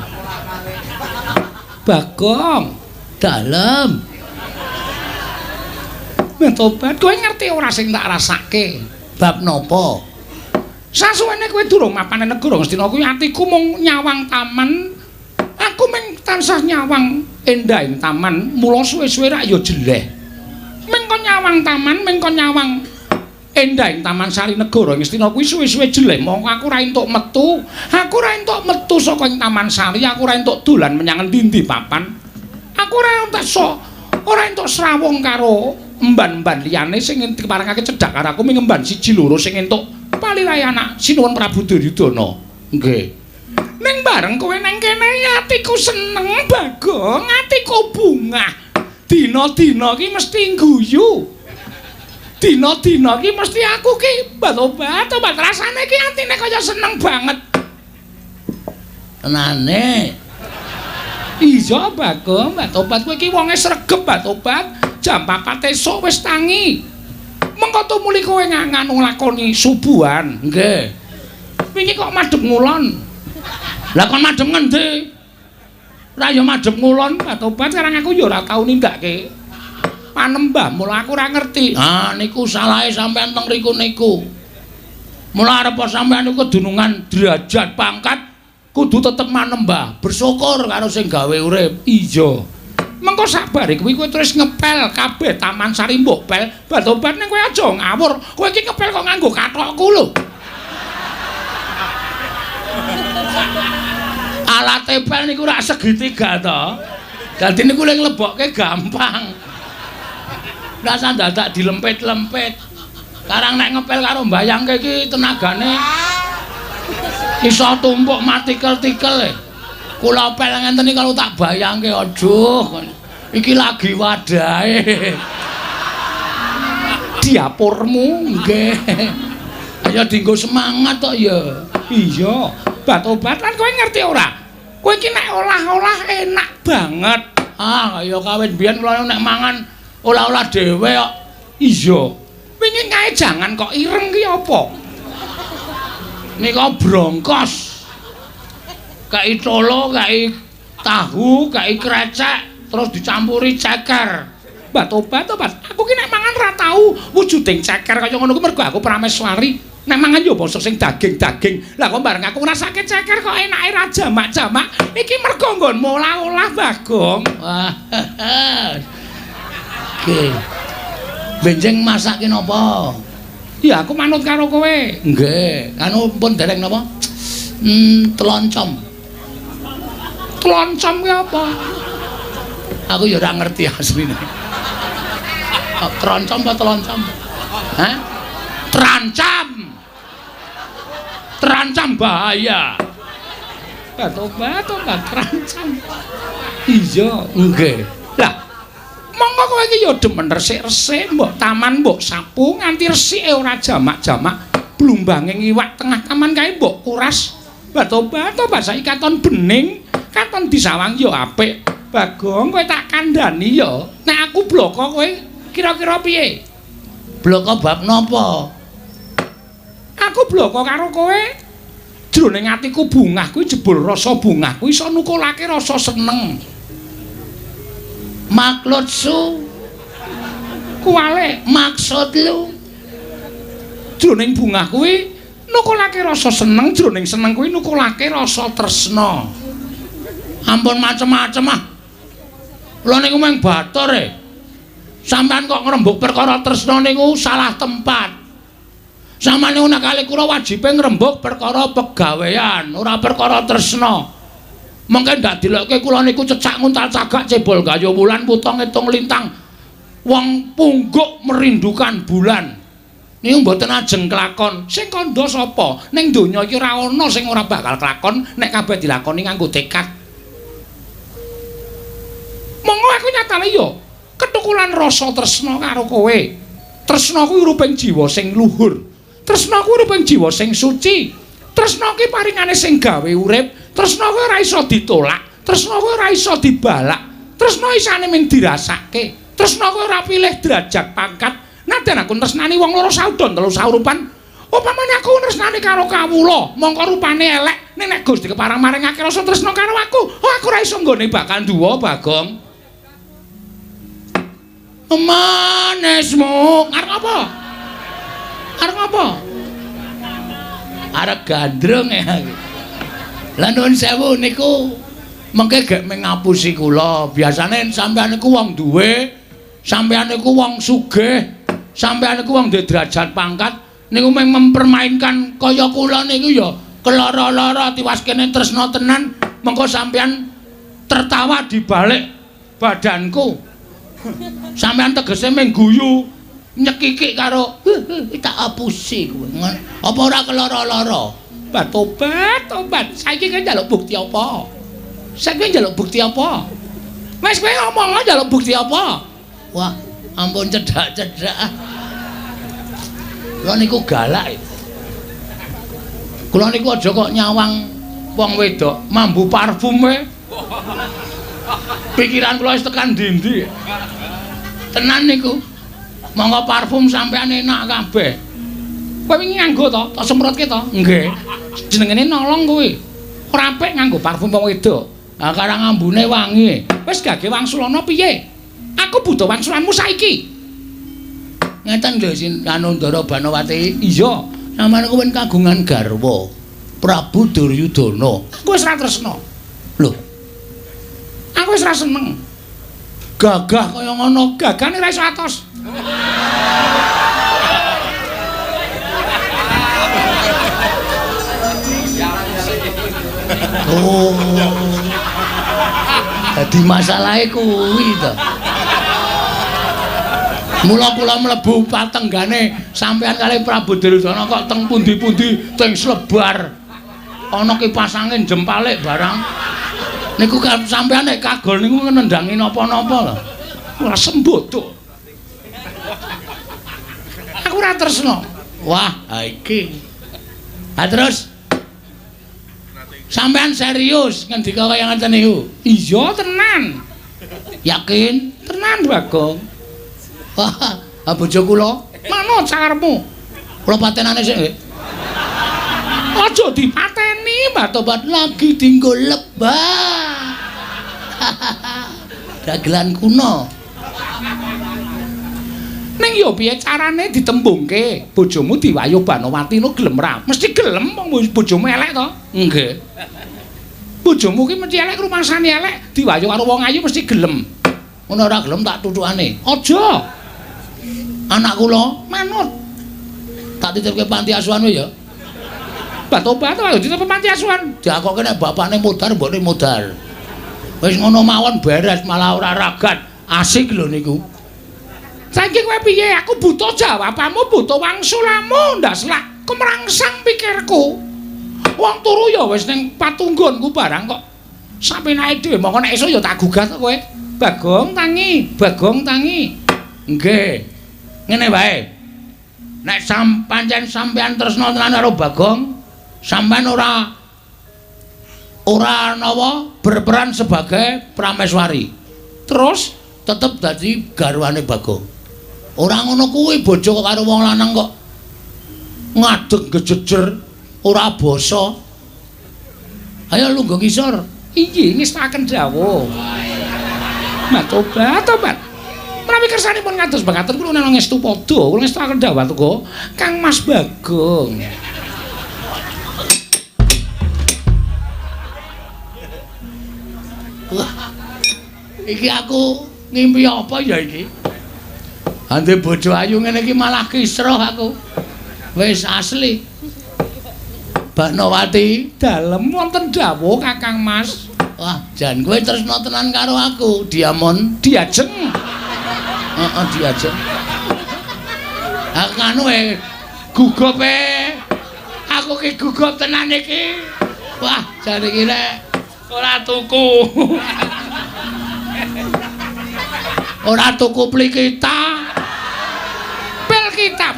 Bagong, dalem. Batobat kowe ngerti ora sing tak rasake? Bab napa? Sasuwene kowe durung mapan negara Ngastina kuwi atiku mung nyawang taman. Aku mung tansah nyawang endahing taman, mula suwe-suwe rak ya jeleh. Mengko nyawang taman, mengko nyawang endahing Taman Sari Negara Ngastina kuwi suwe-suwe jeleh mongko aku ora entuk metu saka ing Taman Sari aku ora entuk dolan menyang endi papan aku ora entuk srawung karo emban-emban liyane sing diparengake cedhak karo aku mingemban siji loro sing entuk palirae anak Sinuwun Prabu Duryudana nggih ning bareng kowe nang kene atiku seneng Bagong atiku bungah dina-dina iki mesti guyu dina-dina iki mesti aku ki batobat rasane ki atine kaya seneng banget. Tenane. Iya Bagong, batobat kowe iki wonge sregep batobat. Jam 4 esuk wis tangi. Mengko tumuli kowe nganu nglakoni subuhan, nggih. Wingi kok madhep ngulon. Lah kon madhep ngendi? Ora ya madhep ngulon batobat karang aku ya ora tau nindakake. Panembah mula aku ora ngerti. Ah niku salahe sampean teng riku niku. Mula arep sampean niku kedunungan derajat pangkat kudu tetep manembah, bersyukur karo sing gawe urip. Iya. Mengko sabare kuwi kowe terus ngepel kabeh Taman Sari mbok pel. Batobat ning kowe aja ngawur. Kowe iki ngepel kok nganggo kathokku lho. Alat pel niku rak segitiga to. Dadi niku lek nglebokke gampang. Rasa dadak dilempit-lempit. Karang nek ngepel karo mbayangke iki tenagane iso tumpuk matikel-tikel. Kula pel ngenten iki kalau tak bayangke aduh. Iki lagi wadahe. Diapurmu nggih. Ya dienggo semangat tok ya. Iya, Batobat lan kowe ngerti ora? Kowe iki nek olah-olah enak banget. Ah, kaya kawin biyen kula nek mangan olah-olah dhewe kok. Iya. Wingi kae jangan kok ireng ki apa? Nika brongkos. Kai tolo, kai tahu, kai krecek, terus dicampuri ceker. Batobat, aku ki nek mangan ra tau wujuding ceker kaya ngono ku mergo aku prameswari. Nek mangan yo basa sing daging-daging. Lah kok bareng aku ngrasake ceker kok enake ra jamak-jamak. Iki mergo nggonmu olah-olah Bagong. Wah. Oke. Benjing masake napa? Ya aku manut karo kowe. Nggih, anu pun dereng napa? Teloncom. Teloncom ki apa? Aku ya ora ngerti asline. Teroncom apa teloncom? Hah? Terancam. Terancam bahaya. Batobat terancam. Iya, nggih. Lah, monggo kowe iki ya demen resik-resik, mbok taman mbok sapu nganti resike ora jamak-jamak. Blumbanging iwak tengah taman kae mbok kuras. Batobat saiki katon bening, katon disawang ya apik. Bagong kowe tak kandhani ya. Nek aku bloko kowe kira-kira piye? Bloko bab napa? Aku bloko karo kowe jroning atiku bungah kuwi jebul rasa bungah kuwi iso nukulake rasa seneng. Makludsu kuwale maksud lu jroning bungah kuwi nukulake rasa seneng, jroning seneng kuwi nukulake rasa tresna. Ampun macem-macem ah. Lha niku mung batur e. Sampeyan kok ngrembug perkara tresna niku salah tempat. Sampeyan niku nek kali kula wajibe ngrembug perkara pegawean, ora perkara tresna. Mengke ndak dilokke kula niku cecak nguntal cagak cebol gayo wulan putong ngitung lintang. Wong pungguk merindukan bulan. Niku mboten ajeng kelakon. Sing kandha sapa? Ning donya iki ora ana sing ora bakal kelakon nek kabeh dilakoni nganggo tekad. Monggo aku nyatane yo ketukulan rasa tresna karo kowe. Tresna kuwi ruping jiwa sing luhur. Tresna kuwi ruping jiwa sing suci. Tresna kuwi paringane sing gawe urip. Tresna kuwi ora iso ditolak. Tresna kuwi ora iso dibalak. Tresna isane mung dirasake. Tresna kuwi ora pilih derajat pangkat. Nadyan aku tresnani wong loro saudon telu saurupan. Upamane aku tresnani karo kawula, mongko rupane elek. Nek Gusti keparang maringake rasa tresna karo aku, aku ora iso nggone bakal duwa, Bagong. Manesmu arep apa? Arep apa? Arep gandrung ya. Lah nuwun sewu niku mengke gek mengapusi kula. Biasane sampeyan niku wong duwe, sampeyan niku wong sugih, sampeyan niku wong duwe derajat pangkat, niku mung mempermainkan kaya kula niku ya keloro-loro tiwas kene tresna tenan, mengko sampeyan tertawa di balik badanku. Sampeyan tegese mung guyu nyekikik karo tak apusi kowe. Apa ora keloro-loro? Batobat. Saiki kowe njaluk bukti apa? Saiki njaluk bukti apa? Wis kowe ngomong njaluk bukti apa? Wah, ampun cedak-cedak. Lha niku galak. Kula niku aja kok nyawang wong wedok mambu parfume. Pikiran kula wis tekan ndi-ndi. Tenan niku. Monggo parfum sampean enak kabeh. Kowe wingi nganggo to? Tak semprotke to? Nggih. Jenengane nolong kuwi. Ora apik nganggo parfum wong wedok. Ah karang ambune wangi. Wis gage wangsulana piye? Aku butuh wangsulanmu saiki. Ngeten lho Sin Anandara Banowati. Iya, sampeyan kuwi kagungan garwa Prabu Duryudana. Aku wis ra tresna. Lho. Aku wis ra seneng. Gagah kaya ngono, gagane ra iso atos. Oh. Dadi masalahe kuwi to. Mula kula mlebu patenggane sampean kali Prabu Duryudana kok teng pundi-pundi teng slebar. Ana kipas angin jempalik barang. Niku sampean nek kagol niku nendhangi napa-napa lho. Ora sembodo. Aku ora tresna. Wah, ha iki. Ha terus sampean serius ngendika kaya ngoten niku? Iya tenan. Yakin? Tenan Bagong. Wah, ha bojo kula Manut sakarepmu. kula patenane sik nggih. Aja dipateni, Mbak Tobat. Lagi dinggo lebah. Dagelan kuno. Ning yo piye carane ditembungke? Bojomu diwayu Banowati no gelem ra? Mesti gelem wong bojomu elek to? Nggih. Bojomu ki mesti elek rumangsane elek, diwayu karo wong ayu mesti gelem. Ngono ora gelem tak tutukane. Aja. Anak kula Manut. tak titipke panti asuhan ya. Mbak Tobat ayo ditepuk panti asuhan. Diakoke nek bapakne mudhar mbokne mudhar. Wis ngono mawon beres malah ora ragat. Asik lho niku. Saiki kowe piye? Aku butuh jawabanmu, butuh wangsulamu, ndak selak kemrangsang pikirku. Wong turu ya wis ning patunggonku barang kok. Sapenake dhewe mongko nek esuk ya tak gugat kok kowe. Bagong tangi, Bagong tangi. Nggih. Ngene wae. Nek pancen sampean tresna tenan karo Bagong, sampean ora napa berperan sebagai prameswari. Terus Tetep dadi garwane Bagong. Ora ngono kuwi bojo karo wong lanang kok ngadeg gejejer ora basa. Ayo lungguh ngisor. inggih ngestaken dawuh. Mbak Tobat. Menawi kersanipun ngados mekaten kula nang ngestu padha, kula ngestaken dawuh tuku Kang Mas Bagong. Wah. Iki aku ngimpi apa ya iki? Ande bojo ayu ngene iki malah kisruh aku. Wis asli. Banowati Dalem wonten dawuh Kakang Mas. wah, jan kowe tresna tenan karo aku, Diamond. Diajeng. Heeh, diajeng. Aku anu gugup aku ki gugup tenan iki. Wah, jan iki nek ora tuku. Ora tuku plikita. Pil kita.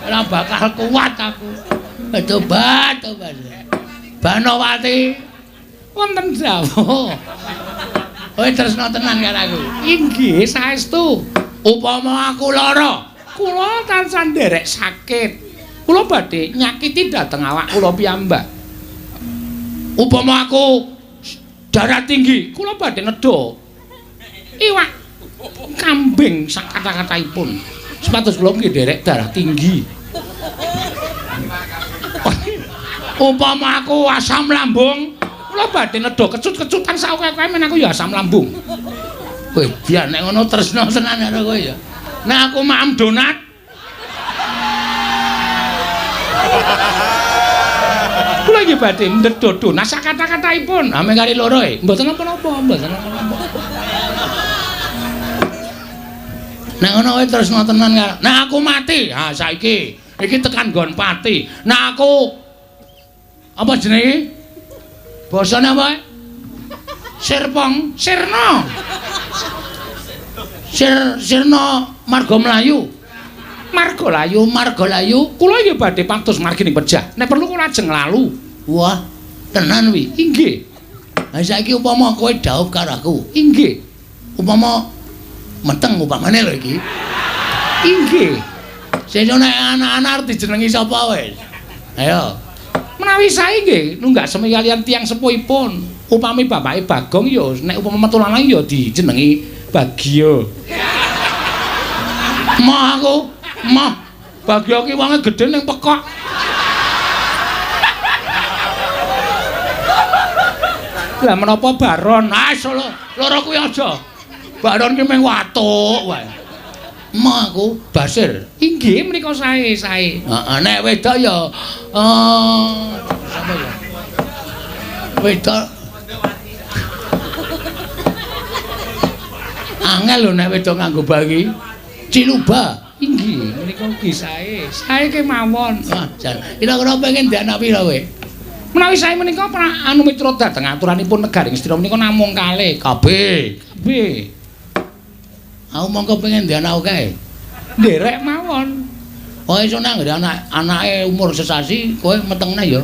Ora bakal kuat aku. Tobat. Banowati Wonten dawuh. kowe tresna tenan karo aku. Inggih saestu. Upama aku lara, Kula tansah nderek sakit. Kula badhe nyakiti dhateng awak kula piyambak. upama aku darah tinggi, Kula badhe nedha iwak kambing sak kata-kataipun. Sepatus kula nggih nderek darah tinggi. upama aku asam lambung, Kula badhe nedha kecut-kecutan saoke-oke men aku ya asam lambung. kowe biar nek ngono tresna tenan karo kowe ya. Nek aku maem donat, Kula nggih badhe nedha donat sak kata-kataipun. ame kali loro Mboten napa-napa, mboten napa-napa. Nek ngono kowe tresna tenan karo. Nek aku mati, ha saiki iki tekan nggon pati. Nek aku apa jenenge? Basane apa? Sirpong, Sirna. Sirna marga mlayu. Marga layu. Kula nggih badhe pados margining pejah. Nek perlu kula ajeng lalu. Wah, tenan wi. Inggih. Ha saiki upama kowe dhaup karo aku. Inggih. Upama meteng upamane lho iki. Inggih. Sesuk nek anak-anak arep dijenengi sapa wis? Ayo. Menawi sae nggih nunggak semi kalian tiyang sepuhipun. Upami bapake Bagong ya nek upama metu lanang ya dijenengi Bagio. Mah aku, Bagio ki wonge gedhe ning pekok. Lah menapa Baron? Ah, loro kuwi aja. Baron ki mung watuk wae. Mah aku Basir. Inggih menika sae. Heeh, nek wedok ya sapa ya? Wedok. Angel lho nek wedok nganggo bagi. Ciluba. Inggih menika ugi sae. Sae kemawon. Wah, jan. Kira-kira pengen ndi anak pira kowe? Menawi sae menika anu mitra dhateng aturanipun negaring Stra menika namung kalih. Kabeh. Kabeh. Aku mongko pengen ndi anak akeh. Nderek mawon. Oh iso nang ngene anake umur sesasi kowe metengna ya.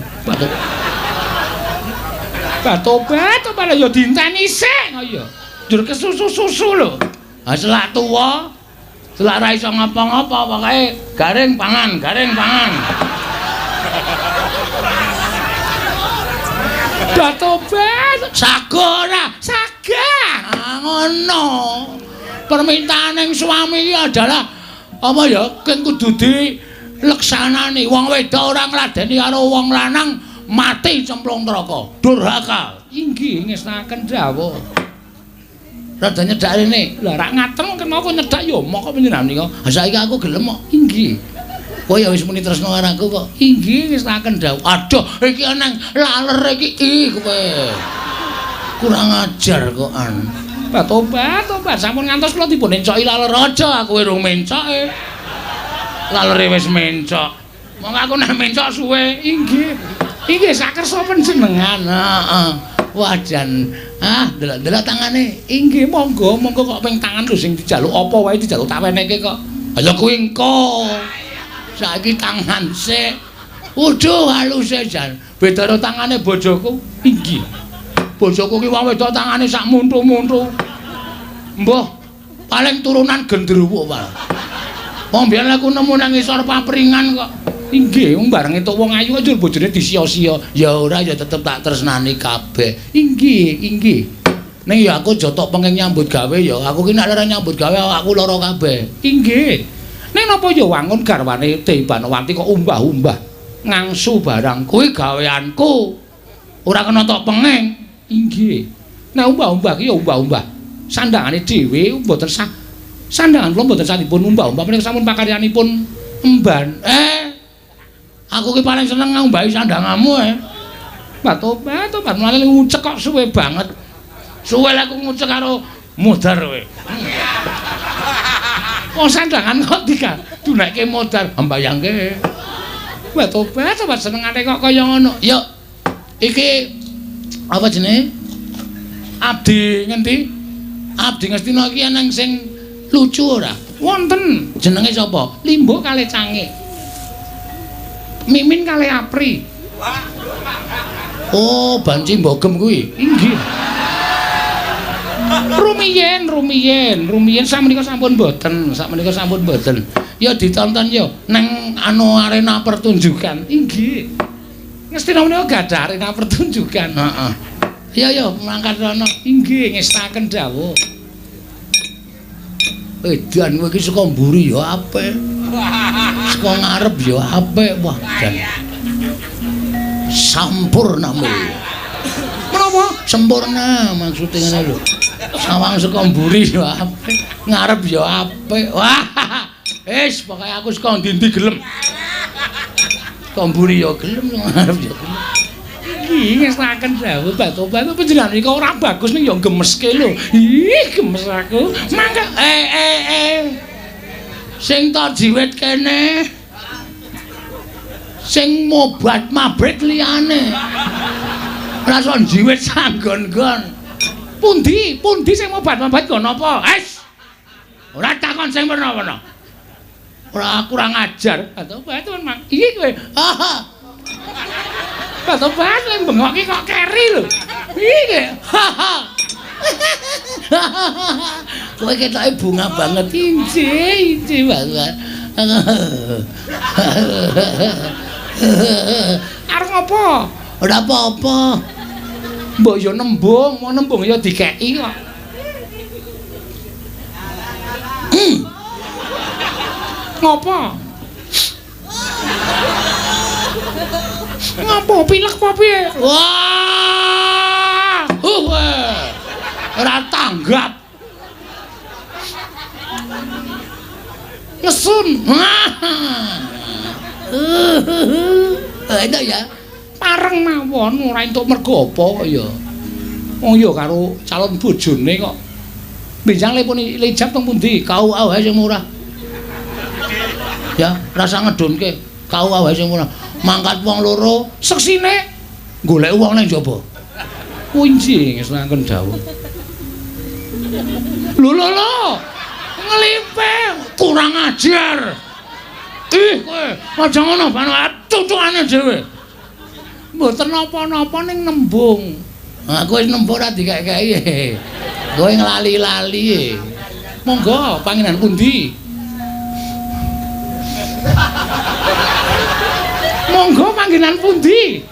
Batobat malah ya dinteni sik ya. Dur kesusu-susu lho. Ha selak tuwa. Selak ra iso ngapa-ngapa pokoke garing pangan. Batobat Sago ora? sagah. Ngono. Permintaane suami iki adalah apa ya? Ken kudu dileksanani. Wong wedok ora ngladeni karo wong lanang mati cemplung neraka. Durhaka. Inggih ngestaken dawuh. Rada nyedak rene. Lah rak ngaten kenapa nyedak ya mok kok panjenengan nika. Ha saiki aku gelem kok. Inggih. Kowe ya wis muni tresno karo aku kok. Inggih ngestaken dawuh. Aduh, iki nang laler iki kowe. Kurang ajar kok an. Tobat sampun ngantos kula dipun encoki laler Aja aku urung mencoke. Lalere wis mencok. Mong aku nek mencok suwe. Inggih. Inggih sakersa panjenengan. Heeh. Wajan. Delok tangane. Inggih monggo kok ping tangan lho sing dijaluk apa wae dijaluk tak weneke kok. Lha kuwi engko. Saiki tangan sik. Waduh haluse jan. Beda karo tangane bojoku. Inggih. Bojoku ki wong wedok tangane sak muntu-muntu. Mbah, paling turunan gendruwo wae. Wong biyen aku nemu nang ngisor papringan kok. Inggih, wong bareng entuk wong ayu aja bojone disia-sia. Ya ora ya tetep tak tresnani kabeh. Inggih. Ning ya aku jotok pengen nyambut gawe ya. Aku ki nek lara nyambut gawe awakku lara kabeh. Inggih. Ning napa ya wangun garwane Debanawati kok umbah-umbah ngangsu barang. Kuwi gaweanku. Ora kena tok penging. Inggih. Nek umbah-umbah ki ya umbah-umbah. Sandangane dhewe mboten sah. Sandangan kula mboten sanipun umbah-umbah menika sampun pakaryanipun emban. Aku ki paling seneng ngumbahi sandanganmu Tobat malah ngucek kok suwe banget. Suwe aku ngucek karo modar kowe. Wong sandangan kok didunekke modar, mbayangke. Tobat senengane kok kaya ngono. Ya iki apa jenenge? Abdi ngendi? Abdi Ngastina iki ana sing lucu ora? Wonten. Jenenge sapa? Limbo kalih Cange. Mimin kalih Apri. Oh, Banci Mbogem kuwi. Inggih. Rumiyin sakmenika sampun mboten. Ya ditonton ya nang arena pertunjukan. Inggih. Ngastina menika gadah arena pertunjukan. Heeh. Ya mangkat rono. Inggih ngestaken dawuh. Edan kowe iki saka mburi ya apik. Saka ngarep ya apik. Wah, dan sampurna mul. Menapa? Sempurna maksude ngene lho. Sawang saka mburi ya apik, ngarep ya apik. Wah. Wis pokoke aku saka ndi-ndi gelem. Saka mburi ya gelem, ngarep ya gelem. Iki ngestaken dawuh Batobat panjenengan iki ora bagus ning ya gemeske lho. Ih, gemes aku. Mangga Sing ta jiwit kene. Sing mobat mabrik liyane. Ora iso jiwit sanggon-gon. Pundi sing mobat-mobat nggon apa? Ora takon sing werna-werna. Ora kurang ajar. Batobat Mang. Iki kowe. Batobat lek bengok iki kok keri lho. Iki. Kowe ketoke bunga banget. Inci banget. Arep ngopo? Ora apa-apa. Mbok yo nembung, mau nembung yo dikeki kok. Ngopo? Ngopo pilek apa piye? Wah! Ora tanggap. Ngesun. Enak ya. Pareng mawon ora entuk mergo apa kok ya. Wong ya karo calon bojone kok. Benjang lepun lijab teng pundi? Kau ae sing murah. Ya, rasa ngedunke. Kau ae sing murah. Mangkat wong loro, seksine golek wong nang njaba. Kunci ngesnaken dawuh. Lho. Ngelimpe, kurang ajar. Ih, kowe aja ngono, Banowati, cucukane dhewe. Mboten napa-napa ning nembung. Aku wis nembung ora dikek-keki. Kowe nglali-lali. Monggo, panggenan pundi? Monggo panggenan pundi?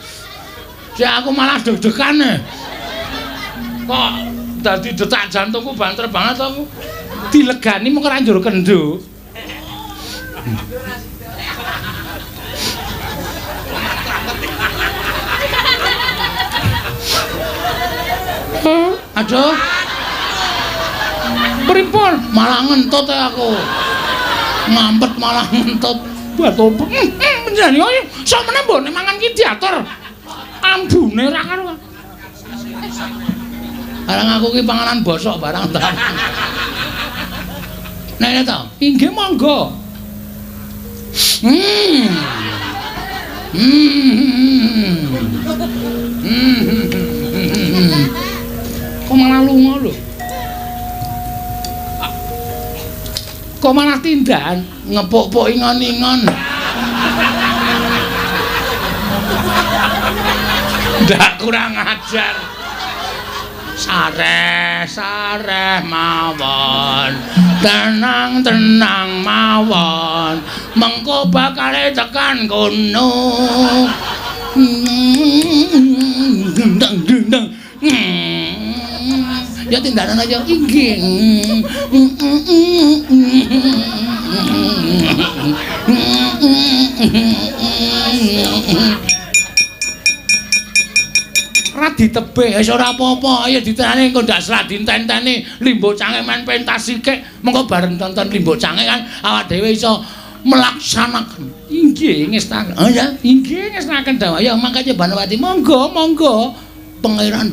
Sik aku malah deg-degan. Kok dadi detak jantungku banter banget aku. Dilegani mung ora njur kendho. Aduh. Pripun? Malah ngentut aku. Ngampet malah ngentut. Batu. Panjenengan yo sok meneh mbone mangan ki diatur. Ambune ra karo. Arang aku ki panganan bosok barang ta. Nek to, inggih monggo. Kok malah lunga lho. Kok malah tindakan ngepuk-puk ingon-ingon. Ndak kurang ajar. Sareh mawon, tenang mawon, mengko bakal tekan kono. Dendang. Ya tindakan aja inggih. Ora ditebih wis ora apa-apa, ayo ditenani engko ndak serat ditenteni Limbo Cange men pentas sithik, mengko bareng tonton Limbo Cange kan awak dhewe iso melaksanakan. Inggih ngestaken. Oh ya, inggih ngestaken dawuh. Ya mangkane Banowati, monggo. Pangeran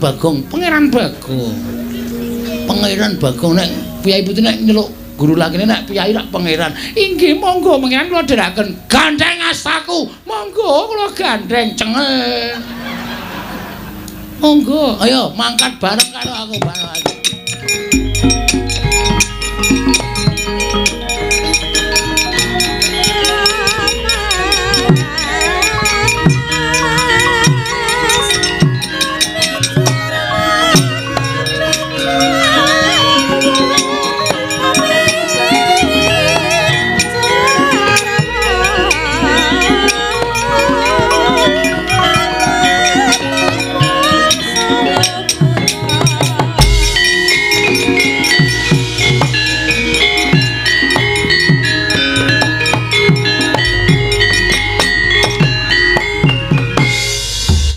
Bagong nek piyai putu nek nyeluk guru lakine nek piyai rak pangeran. Inggih monggo pangeran kula dherekaken. Gandeng astaku. Monggo kula gandeng cengel. Monggo, ayo mangkat bareng karo aku Banowati.